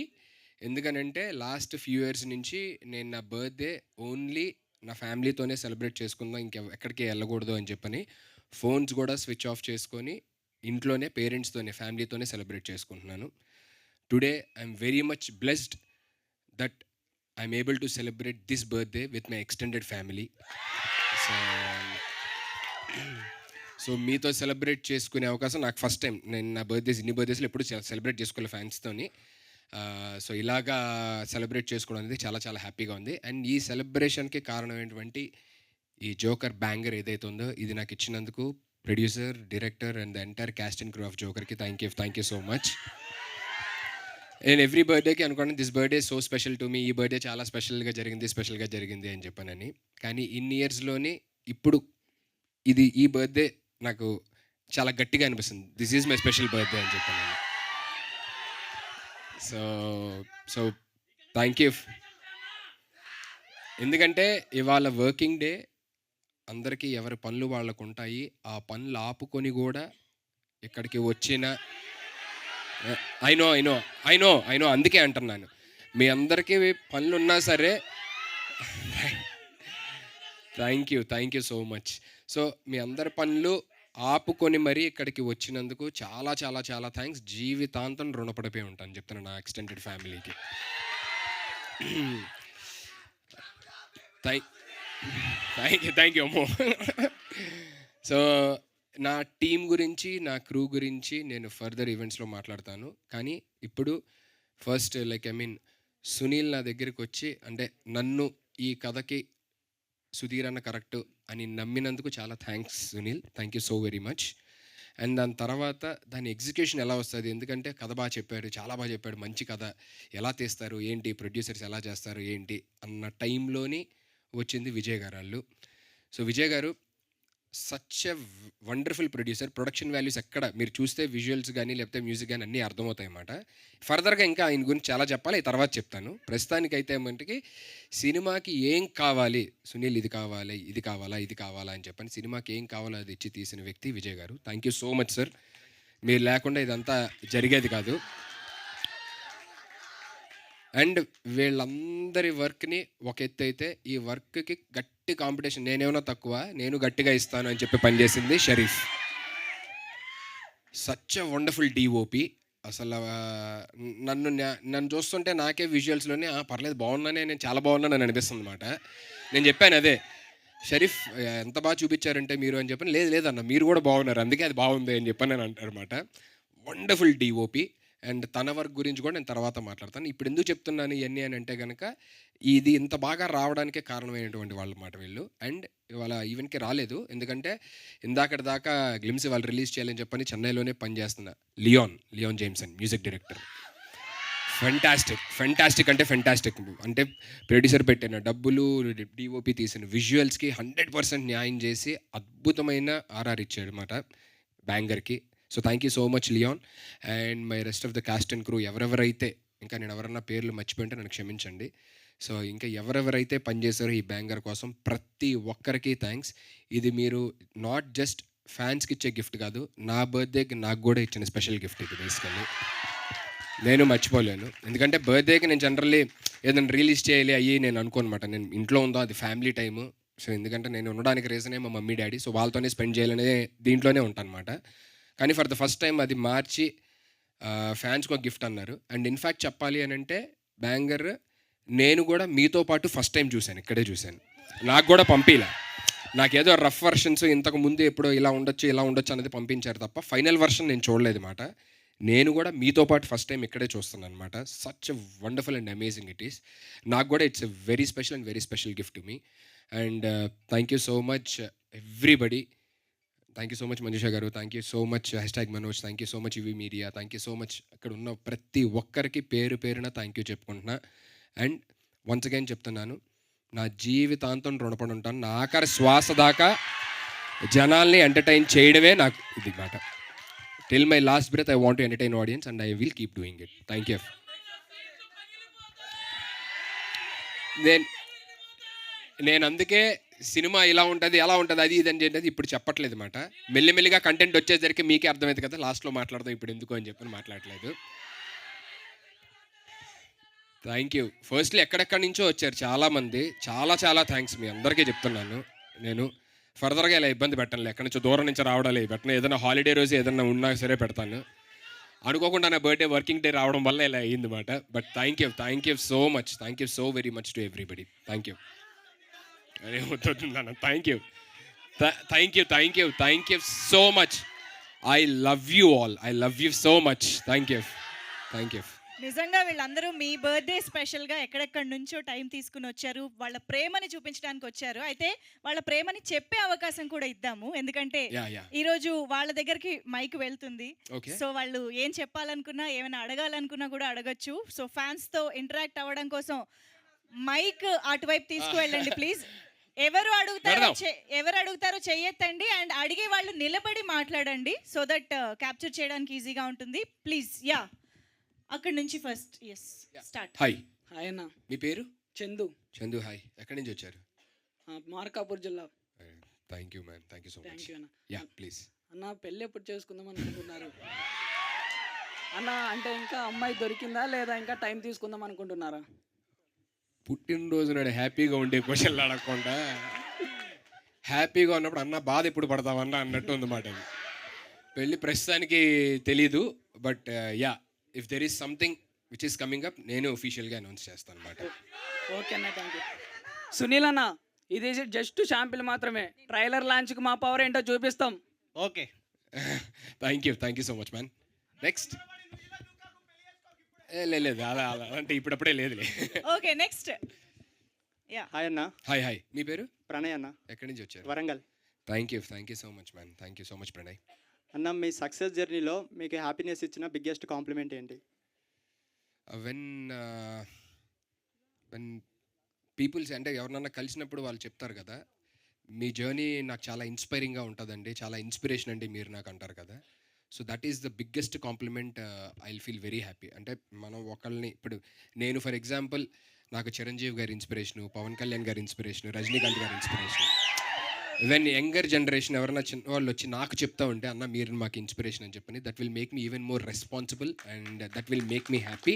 ఎందుకనంటే last few years నుంచి నేను నా birthday only నా ఫ్యామిలీతోనే సెలబ్రేట్ చేసుకుందాం, ఎక్కడికి వెళ్ళకూడదు అని చెప్పని ఫోన్స్ కూడా స్విచ్ ఆఫ్ చేసుకొని ఇంట్లోనే పేరెంట్స్తోనే ఫ్యామిలీతోనే సెలబ్రేట్ చేసుకుంటున్నాను. Today I'm very much blessed that I'm able to celebrate this birthday with my extended family. So మీతో సెలబ్రేట్ చేసుకునే అవకాశం నాకు ఫస్ట్ టైం. నేను నా ఇన్ని బర్త్డేస్లో ఎప్పుడు సెలబ్రేట్ చేసుకోవాలి ఫ్యాన్స్తోని. సో ఇలాగా సెలబ్రేట్ చేసుకోవడం అనేది చాలా హ్యాపీగా ఉంది. అండ్ ఈ సెలబ్రేషన్కి కారణమైనటువంటి ఈ జోకర్ బ్యాంగర్ ఏదైతే ఉందో ఇది నాకు ఇచ్చినందుకు producer, director and the entire cast and crew of జోకర్కి థ్యాంక్ యూ సో మచ్. నేను ఎవ్రీ బర్త్డేకి అనుకున్నాను this birthday so special to me, ఈ బర్త్డే చాలా స్పెషల్గా జరిగింది అని చెప్పానని. కానీ ఇన్ని ఇయర్స్లోని ఇప్పుడు ఈ బర్త్డే నాకు చాలా గట్టిగా అనిపిస్తుంది. This is my special birthday అని చెప్పాను. So thank you. ఎందుకంటే ఇవాళ వర్కింగ్ డే, అందరికీ ఎవరి పనులు వాళ్ళకు ఉంటాయి. ఆ పనులు ఆపుకొని కూడా ఇక్కడికి వచ్చిన ఐ నో అందుకే అంటున్నాను, మీ అందరికీ పనులు ఉన్నా సరే thank you so much. So మీ అందరి పనులు ఆపుకొని మరీ ఇక్కడికి వచ్చినందుకు చాలా థ్యాంక్స్. జీవితాంతం రుణపడిపోయి ఉంటాను చెప్తాను నా ఎక్స్టెండెడ్ ఫ్యామిలీకి. థ్యాంక్ యూ అమ్మో. సో నా టీం గురించి, నా క్రూ గురించి నేను ఫర్దర్ ఈవెంట్స్లో మాట్లాడతాను. కానీ ఇప్పుడు ఫస్ట్ సునీల్ నా దగ్గరికి వచ్చి అంటే నన్ను ఈ కథకి సుధీర్ అన్న కరెక్ట్ అని నమ్మినందుకు చాలా thanks Sunil, thank you so very much. And దాని తర్వాత దాని ఎగ్జిక్యూషన్ ఎలా వస్తుంది, ఎందుకంటే కథ చాలా బాగా చెప్పాడు, మంచి కథ ఎలా తీస్తారు ఏంటి, ప్రొడ్యూసర్స్ ఎలా చేస్తారు ఏంటి అన్న టైంలోని వచ్చింది విజయ్ గారు వాళ్ళు. సో విజయ్ గారు such a wonderful producer. Production values ఎక్కడ మీరు చూస్తే విజువల్స్ కానీ లేకపోతే మ్యూజిక్ కానీ అన్నీ అర్థమవుతాయి అన్నమాట. ఫర్దర్గా ఇంకా ఆయన గురించి చాలా చెప్పాలి, తర్వాత చెప్తాను. ప్రస్తుతానికైతే మటుకి సినిమాకి ఏం కావాలి, సునీల్ ఇది కావాలి, ఇది కావాలా, ఇది కావాలా అని చెప్పని సినిమాకి ఏం కావాలో అది ఇచ్చి తీసిన వ్యక్తి Vijay garu. Thank you so much sir. మీరు లేకుండా ఇదంతా జరిగేది కాదు. అండ్ వీళ్ళందరి వర్క్ని ఒక ఎత్తు అయితే, ఈ వర్క్కి గట్టి కాంపిటీషన్, నేనేమన్నా తక్కువ, నేను గట్టిగా ఇస్తాను అని చెప్పి పనిచేసింది Sharif. Such a wonderful DOP. అసలు నన్ను చూస్తుంటే నాకే విజువల్స్లోనే పర్లేదు బాగున్నానే, నేను చాలా బాగున్నాను అని అనిపిస్తుంది అనమాట. నేను చెప్పాను అదే, షరీఫ్ ఎంత బాగా చూపించారంటే మీరు అని చెప్పని, లేదు లేదన్న మీరు కూడా బాగున్నారు అందుకే అది బాగుంది అని చెప్పని నేను అంటారు అనమాట. Wonderful DOP. అండ్ తన వర్క్ గురించి కూడా నేను తర్వాత మాట్లాడతాను. ఇప్పుడు ఎందుకు చెప్తున్నాను ఇవన్నీ అని అంటే కనుక, ఇది ఇంత బాగా రావడానికే కారణమైనటువంటి వాళ్ళ మాట వీళ్ళు. అండ్ ఇవాళ ఈవెంట్కి రాలేదు, ఎందుకంటే ఇందాకటి దాకా గ్లిమ్స్ వాళ్ళు రిలీజ్ చేయాలని చెప్పని చెన్నైలోనే పనిచేస్తున్న Leon Jameson music director. Fantastic అంటే ప్రొడ్యూసర్ పెట్టిన డబ్బులు, డిఓపి తీసిన విజువల్స్కి 100% న్యాయం చేసి అద్భుతమైన ఆర్ఆర్ ఇచ్చాడు అనమాట బ్యాంగర్కి. So thank you so much Leon. And my rest of the cast and crew, ఎవరెవరైతే, ఇంకా నేను ఎవరన్నా పేర్లు మర్చిపోయింటే నన్ను క్షమించండి. సో ఇంకా ఎవరెవరైతే పనిచేశారో ఈ బ్యాంగర్ కోసం ప్రతి ఒక్కరికి థ్యాంక్స్. ఇది మీరు నాట్ జస్ట్ ఫ్యాన్స్కి ఇచ్చే గిఫ్ట్ కాదు, నా బర్త్డేకి నాకు కూడా ఇచ్చిన స్పెషల్ గిఫ్ట్ ఇది బేసికల్లీ. నేను మర్చిపోలేను, ఎందుకంటే బర్త్డేకి నేను జనరల్లీ ఏదైనా రిలీజ్ చేయాలి అయ్యి నేను అనుకోనమాట. నేను ఇంట్లో ఉందో అది ఫ్యామిలీ టైము. సో ఎందుకంటే నేను ఉండడానికి రీజనే మా మమ్మీ డాడీ, సో వాళ్ళతోనే స్పెండ్ చేయాలనే దీంట్లోనే ఉంటాను అనమాట. కానీ ఫర్ ద ఫస్ట్ టైం అది మార్చి ఫ్యాన్స్కి ఒక గిఫ్ట్ అన్నారు. అండ్ ఇన్ఫ్యాక్ట్ చెప్పాలి అని అంటే బ్యాంగర్ నేను కూడా మీతో పాటు ఫస్ట్ టైం చూశాను, ఇక్కడే చూశాను. నాకు కూడా పంపిలా, నాకేదో రఫ్ వర్షన్స్ ఇంతకు ముందు ఎప్పుడో ఇలా ఉండొచ్చు అనేది పంపించారు తప్ప ఫైనల్ వర్షన్ నేను చూడలేదు మాట. నేను కూడా మీతో పాటు ఫస్ట్ టైం ఇక్కడే చూస్తున్నాను అనమాట. Such wonderful and amazing it is. నాకు కూడా it's a very special gift to me. And thank you so much everybody. Thank you so much Manjusha garu, thank you so much #Manoj, thank you so much UV media, thank you so much. అక్కడ ఉన్న ప్రతి ఒక్కరికి పేరున thank you చెప్పుకుంటున్నా. And once again చెప్తున్నాను, నా జీవితాంతం రుణపడి ఉంటాను. నా ఆఖరి శ్వాస దాకా జనాల్ని ఎంటర్టైన్ చేయడమే నాకు ఇది మాట. Till my last breath I want to entertain audience and I will keep doing it. Thank you. నేను అందుకే సినిమా ఇలా ఉంటుంది అలా ఉంటుంది అది ఇది అని చెప్పేది ఇప్పుడు చెప్పట్లేదు మాట. మెల్లిమెల్లిగా కంటెంట్ వచ్చేసరికి మీకే అర్థమైంది కదా, లాస్ట్లో మాట్లాడదాం ఇప్పుడు ఎందుకు అని చెప్పి మాట్లాడలేదు. Thank you. ఫస్ట్లీ ఎక్కడెక్కడి నుంచో వచ్చారు చాలామంది, చాలా థ్యాంక్స్ మీ అందరికీ చెప్తున్నాను. నేను ఫర్దర్గా ఇలా ఇబ్బంది పెట్టను, ఎక్కడి నుంచో దూరం నుంచి రావడాలి పెట్టను. ఏదైనా హాలిడే రోజు ఏదైనా ఉన్నా సరే పెడతాను. అనుకోకుండా నా బర్త్డే వర్కింగ్ డే రావడం వల్ల ఇలా అయ్యింది మాట. But thank you so much, thank you so very much to everybody. Thank you. అరే వద్దున్నాను. Thank you so much. I love you all, I love you so much. Thank you. నిజంగా వీళ్ళందరూ మీ birthday స్పెషల్గా ఎక్కడెక్కడి నుంచో టైం తీసుకుని వచ్చారు, వాళ్ళ ప్రేమని చూపించడానికి వచ్చారు. అయితే వాళ్ళ ప్రేమని చెప్పే అవకాశం కూడా ఇద్దాము, ఎందుకంటే ఈరోజు వాళ్ళ దగ్గరికి మైక్ వెళ్తుంది. సో వాళ్ళు ఏం చెప్పాలనుకున్నా, ఏమైనా అడగాలనుకున్నా కూడా అడగచ్చు. సో ఫ్యాన్స్తో ఇంటరాక్ట్ అవ్వడం కోసం మైక్ అటువైపు తీసుకువెళ్ళండి ప్లీజ్. ఎవరు అడుగుతారో చెయ్యొద్దండి. అండ్ అడిగే వాళ్ళు నిలబడి మాట్లాడండి, సో దట్ క్యాప్చర్ చేయడానికి ఈజీగా ఉంటుంది. ప్లీజ్ అక్కడ నుంచి ఫస్ట్ స్టార్ట్. హాయ్ అన్న, మీ పేరు? చందు. హాయ్, ఎక్కడి నుంచి వచ్చారు? మార్కాపూర్ జిల్లా. Thank you ma'am, thank you so much. Yeah please. అన్న, పెళ్ళి ఎప్పుడు చేసుకుందాం అనుకుంటున్నారు అన్న? అంటే ఇంకా అమ్మాయి దొరికిందా లేదా ఇంకా టైం తీసుకుందాం అనుకుంటున్నారా? పుట్టినరోజు నాడు హ్యాపీగా ఉండే క్వశ్చన్లు అడగకుండా హ్యాపీగా ఉన్నప్పుడు అన్న బాధ ఎప్పుడు పడతామన్నా అన్నట్టు ఉందన్నమాట. పెళ్ళి ప్రస్తుతానికి తెలీదు, but yeah if there is something which is coming up నేను ఒఫీషియల్గా అనౌన్స్ చేస్తాను అనమాట. ఓకే అన్న, థ్యాంక్ యూ. సునీల్ అన్న, ఇది జస్ట్ షాంపిల్ మాత్రమే. ట్రైలర్ లాంచ్కి మా పవర్ ఏంటో చూపిస్తాం. Okay. Thank you so much man. Next లేదు అలా అంటే ఇప్పుడప్పుడే లేదులే. Okay, next. హాయ్ అన్న. హాయ్, మీ పేరు? ప్రణయ్ అన్న. ఎక్కడి నుంచి వచ్చారు? Warangal. Thank you so much man, thank you so much Pranay. అన్న, మీ సక్సెస్ జర్నీలో మీకు హ్యాపీనెస్ ఇచ్చిన బిగ్గెస్ట్ కాంప్లిమెంట్ ఏంటి? వెన్ పీపుల్స్ అంటే ఎవరినన్నా కలిసినప్పుడు వాళ్ళు చెప్తారు కదా, మీ జర్నీ నాకు చాలా ఇన్స్పైరింగ్గా ఉంటుందండి, చాలా ఇన్స్పిరేషన్ అండి మీరు నాకు అంటారు కదా. So that is the biggest compliment. I will feel very happy. అంటే మనం ఒకళ్ళని ఇప్పుడు నేను ఫర్ ఎగ్జాంపుల్ నాకు చిరంజీవి గారి ఇన్స్పిరేషను, పవన్ కళ్యాణ్ గారి ఇన్స్పిరేషను, రజనీకాంత్ గారి ఇన్స్పిరేషన్. ఈవెన్ యంగర్ జనరేషన్ ఎవరైనా చిన్న వాళ్ళు వచ్చి నాకు చెప్తా ఉంటే అన్న మీరు మాకు ఇన్స్పిరేషన్ అని చెప్పని, that will make me even more responsible and that will make me happy.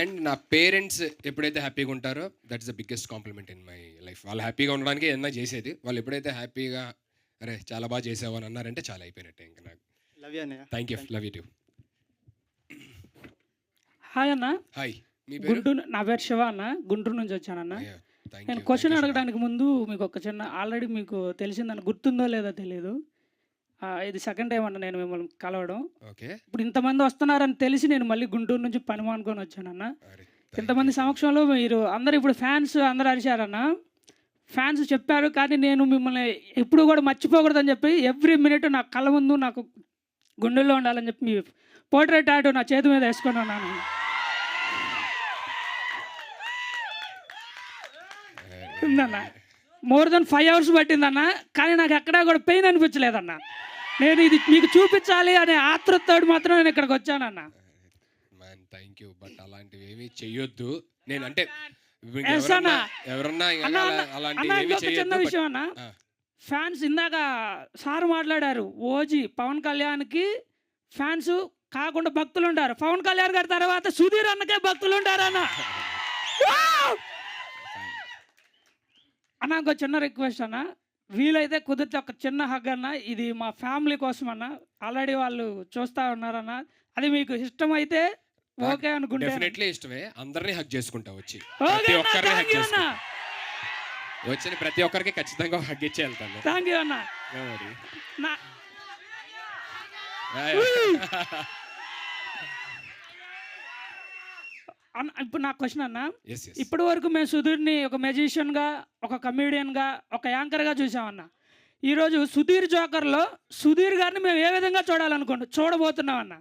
And నా పేరెంట్స్ ఎప్పుడైతే హ్యాపీగా ఉంటారో that's the biggest compliment in my life. వాళ్ళు హ్యాపీగా ఉండడానికి ఏదైనా చేసేది, వాళ్ళు ఎప్పుడైతే హ్యాపీగా అరే చాలా బాగా చేసావు అని అన్నారంటే చాలా అయిపోయినట్టే ఇంకా నాకు. లవ్ యూ అన్నయ్య. Thank you, love you two. Hi అన్న, హాయ్, మీ పేరు? గుంటూరు. నా పేరు శివ అన్న, గుంటూరు నుంచి వచ్చానన్న. థ్యాంక్ నేను యూ. క్వశ్చన్ అడగడానికి ముందు మీకు ఒక చిన్న ఆల్రెడీ మీకు తెలిసిందని గుర్తుందో లేదో తెలియదు. ఇది సెకండ్ టైం అన్న నేను మిమ్మల్ని కలవడం. ఓకే, ఇప్పుడు ఇంతమంది వస్తున్నారని తెలిసి నేను మళ్ళీ గుంటూరు నుంచి పని మానుకొని వచ్చానన్న. ఇంతమంది సమక్షంలో మీరు అందరు ఇప్పుడు ఫ్యాన్స్ అందరు అరిచారన్న, ఫ్యాన్స్ చెప్పారు, కానీ నేను మిమ్మల్ని ఎప్పుడు కూడా మర్చిపోకూడదని చెప్పి ఎవ్రీ మినిట్ నా కళ్ళ ముందు నాకు గుండెల్లో ఉండాలని చెప్పి మీ పోర్ట్రేట్ టాటూ నా చేతి మీద వేసుకొని ఉన్నాను. ఉందన్న, మోర్ దెన్ 5 hours పట్టిందన్న, కానీ నాకు ఎక్కడా కూడా పెయిన్ అనిపించలేదన్న. నేను ఇది మీకు చూపించాలి అనే ఆతృతతో మాత్రం నేను ఇక్కడికి వచ్చానన్న. మ్యాన్ థ్యాంక్ యూ, బట్ అలాంటివి ఏమీ చెయ్యొద్దు. నేను అంటే Yes అన్న. ఎవరన్నా అన్న, అలాంటివి అన్న, ఏమీ ఇంకొక చిన్న చెయ్యొద్దు. విషయం అన్న, ఫ్యాన్స్ ఇందాక సార్ మాట్లాడారు, ఓజీ పవన్ కళ్యాణ్కి ఫ్యాన్స్ కాకుండా భక్తులు ఉంటారు, పవన్ కళ్యాణ్ గారి తర్వాత సుధీర్ అన్నకే భక్తులు ఉంటారన్న. అన్న ఇంకో చిన్న రిక్వెస్ట్ అన్న, వీలైతే కుదిరితే ఒక చిన్న హగ్ అన్న, ఇది మా ఫ్యామిలీ కోసం అన్న. ఆల్రెడీ వాళ్ళు చూస్తూ ఉన్నారన్న, అది మీకు ఇష్టమైతే ఓకే అనుకుంటే. డెఫినెట్లీ ఇష్టమే, అందరినీ హగ్ చేసుకుంటా వచ్చి, ఓకే ప్రతి అన్న, ఒక్కరిని హగ్ థ్యాంక్ యూ అన్న, చేసుకుంటా వచ్చిన ప్రతి ఒక్కరికి ఖచ్చితంగా హగ్ ఇచ్చి వెళ్తాను. థ్యాంక్ యూ అన్న. మరి నా అన్న ఇప్పుడు నా క్వశ్చన్ అన్న, ఎస్ ఎస్ ఇప్పటి వరకు మేము సుధీర్ని ఒక మెజిషియన్గా, ఒక కమీడియన్గా, ఒక యాంకర్గా చూసామన్న. ఈరోజు సుధీర్ జోకర్లో సుధీర్ గారిని మేము ఏ విధంగా చూడబోతున్నాం అన్న,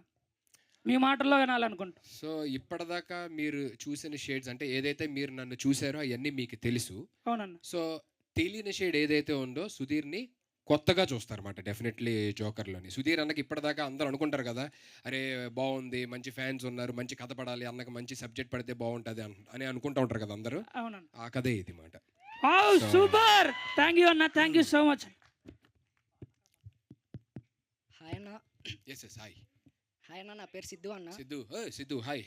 మీ మాటల్లో వినాలనుకుంటాం. సో ఇప్పటిదాకా మీరు చూసిన షేడ్స్ అంటే ఏదైతే మీరు నన్ను చూసారో అవన్నీ మీకు తెలుసు. అవునన్న. సో తెలియని షేడ్ ఏదైతే ఉందో సుధీర్ని కొత్తగా చూస్తారన్నమాట డెఫినెట్లీ జోకర్లోని. సుధీర్ అన్నకి ఇప్పటిదాకా అందరూ అనుకుంటారు కదా, అరే బాగుంది, మంచి ఫ్యాన్స్ ఉన్నారు, మంచి కథ పడాలి, అన్నకి మంచి సబ్జెక్ట్ పడితే బాగుంటుంది అని అనుకుంటూ ఉంటారు కదా అందరూ. అవునన్న. ఆ కథే ఇది మాట. సూపర్, థ్యాంక్ యూ అన్న, thank you so much. Hi అన్న. Yes yes hi. హాయ్ అన్న, నా పేరు సిద్ధు అన్న. సిద్ధు హాయ్.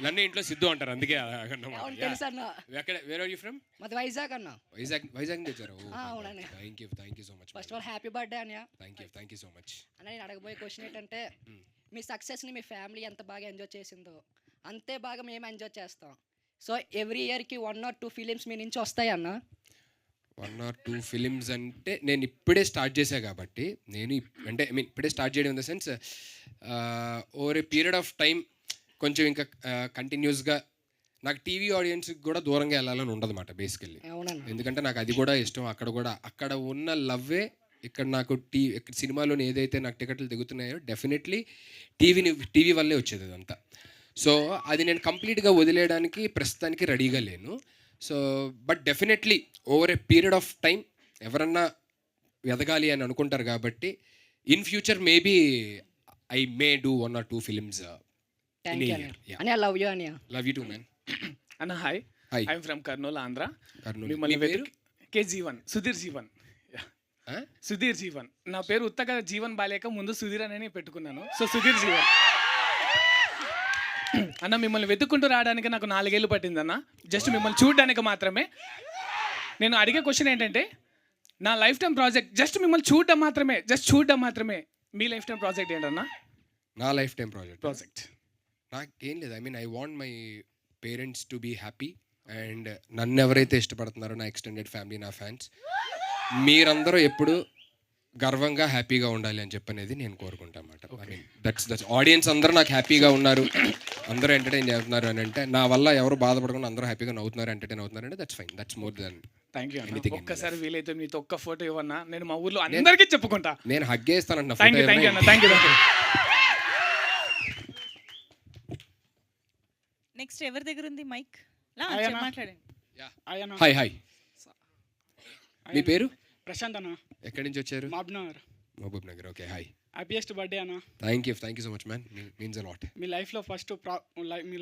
నన్ను ఇంట్లో సిద్ధు అంటారు, అందుకే అవును తెలుసు అన్న. Where are you from? మాది వైజాగ్ అన్న. వైజాగ్ తెచ్చారు. అవునన్న. Thank you so much. First of all happy birthday అన్న. థ్యాంక్ యూ సో మచ్ అన్న, నేను అడగబోయే క్వశ్చన్ ఏంటంటే, మీ సక్సెస్ని మీ ఫ్యామిలీ ఎంత బాగా ఎంజాయ్ చేసిందో అంతే బాగా మేము ఎంజాయ్ చేస్తాం. సో ఎవ్రీ ఇయర్కి 1 or 2 ఫిలిమ్స్ మీ నుంచి వస్తాయి అన్న. 1 or 2 ఫిలిమ్స్ అంటే నేను ఇప్పుడే స్టార్ట్ చేశా కాబట్టి, నేను అంటే ఐ మీన్ ఇప్పుడే స్టార్ట్ చేయడం in the sense over a period of time కొంచెం ఇంకా కంటిన్యూస్గా నాకు టీవీ ఆడియన్స్కి కూడా దూరంగా వెళ్ళాలని ఉండదన్నమాట బేసికల్లీ. ఎందుకంటే నాకు అది కూడా ఇష్టం. అక్కడ ఉన్న లవ్వే ఇక్కడ నాకు ఇక్కడ సినిమాలోని ఏదైతే నాకు టికెట్లు దిగుతున్నాయో డెఫినెట్లీ టీవీ వల్లే వచ్చేది అదంతా. సో అది నేను కంప్లీట్గా వదిలేయడానికి ప్రస్తుతానికి రెడీగా లేను. So but definitely over a period of time ఎవరన్నా ఎదగాలి అని అనుకుంటారు కాబట్టి in future maybe I may do 1 or 2 films. Thank you అన్న. లవ్ యూ అన్న. Love you too man. అన్న hi. Hi. I'm from Kurnool, Andhra. Kurnool. Jeevan, Sudheer Jeevan. Sudheer Jeevan నా పేరు. ఉత్తగా జీవన్ బాలేక ముందు సుధీర్ అని పెట్టుకున్నాను. సో సుధీర్ జీవన్ అన్న. మిమ్మల్ని వెతుక్కుంటూ రావడానికి నాకు 4 ఏళ్ళు పట్టిందన్న, జస్ట్ మిమ్మల్ని చూడడానికి మాత్రమే. నేను అడిగే క్వశ్చన్ ఏంటంటే, నా లైఫ్ టైం ప్రాజెక్ట్ జస్ట్ మిమ్మల్ని చూడడం మాత్రమే. మీ లైఫ్ టైం ప్రాజెక్ట్ ఏంటన్నా? నా లైఫ్ టైం ప్రాజెక్ట్ నాకేం లేదు. I mean I want my parents to be happy and నన్ను ఎవరైతే ఇష్టపడుతున్నారో నా ఎక్స్టెండెడ్ ఫ్యామిలీ, నా ఫ్యాన్స్, మీరందరూ ఎప్పుడు గర్వంగా హ్యాపీగా ఉండాలి అని చెప్పనేది నేను కోరుకుంటా అన్నమాట. ఐ మీన్ దట్స్ ఆడియన్స్ అందరూ నాకు హ్యాపీగా ఉన్నారు, అందరూ ఎంటర్టైన్ చేస్తున్నారు అని అంటే, నా వల్ల ఎవరు బాధపడకుండా అందరూ హ్యాపీగా నవ్వుతున్నారు, ఎంటర్టైన్ అవుతున్నారు అంటే that's fine. That's more than thank you. Anything. ఒక్కసారి వీలైతే మీతో ఒక్క ఫోటో ఇవ్వన్నా, నేను మా ఊర్లో అందరికీ చెప్పుకుంటా. నేను హగ్గేస్తానంట. థ్యాంక్ యూ అన్న, థ్యాంక్ యూ. నెక్స్ట్ ఎవరి దగ్గర ఉంది మైక్? హాయ్ అన్న. మాట్లాడండి. హాయ్. మీ పేరు? ప్రశాంత్ అన్న, ఎక్కడి నుంచి వచ్చారు? Mahabubnagar. Mahabubnagar. Okay, hi. Happiest birthday అన్న. Thank you so much man, means a lot. మీ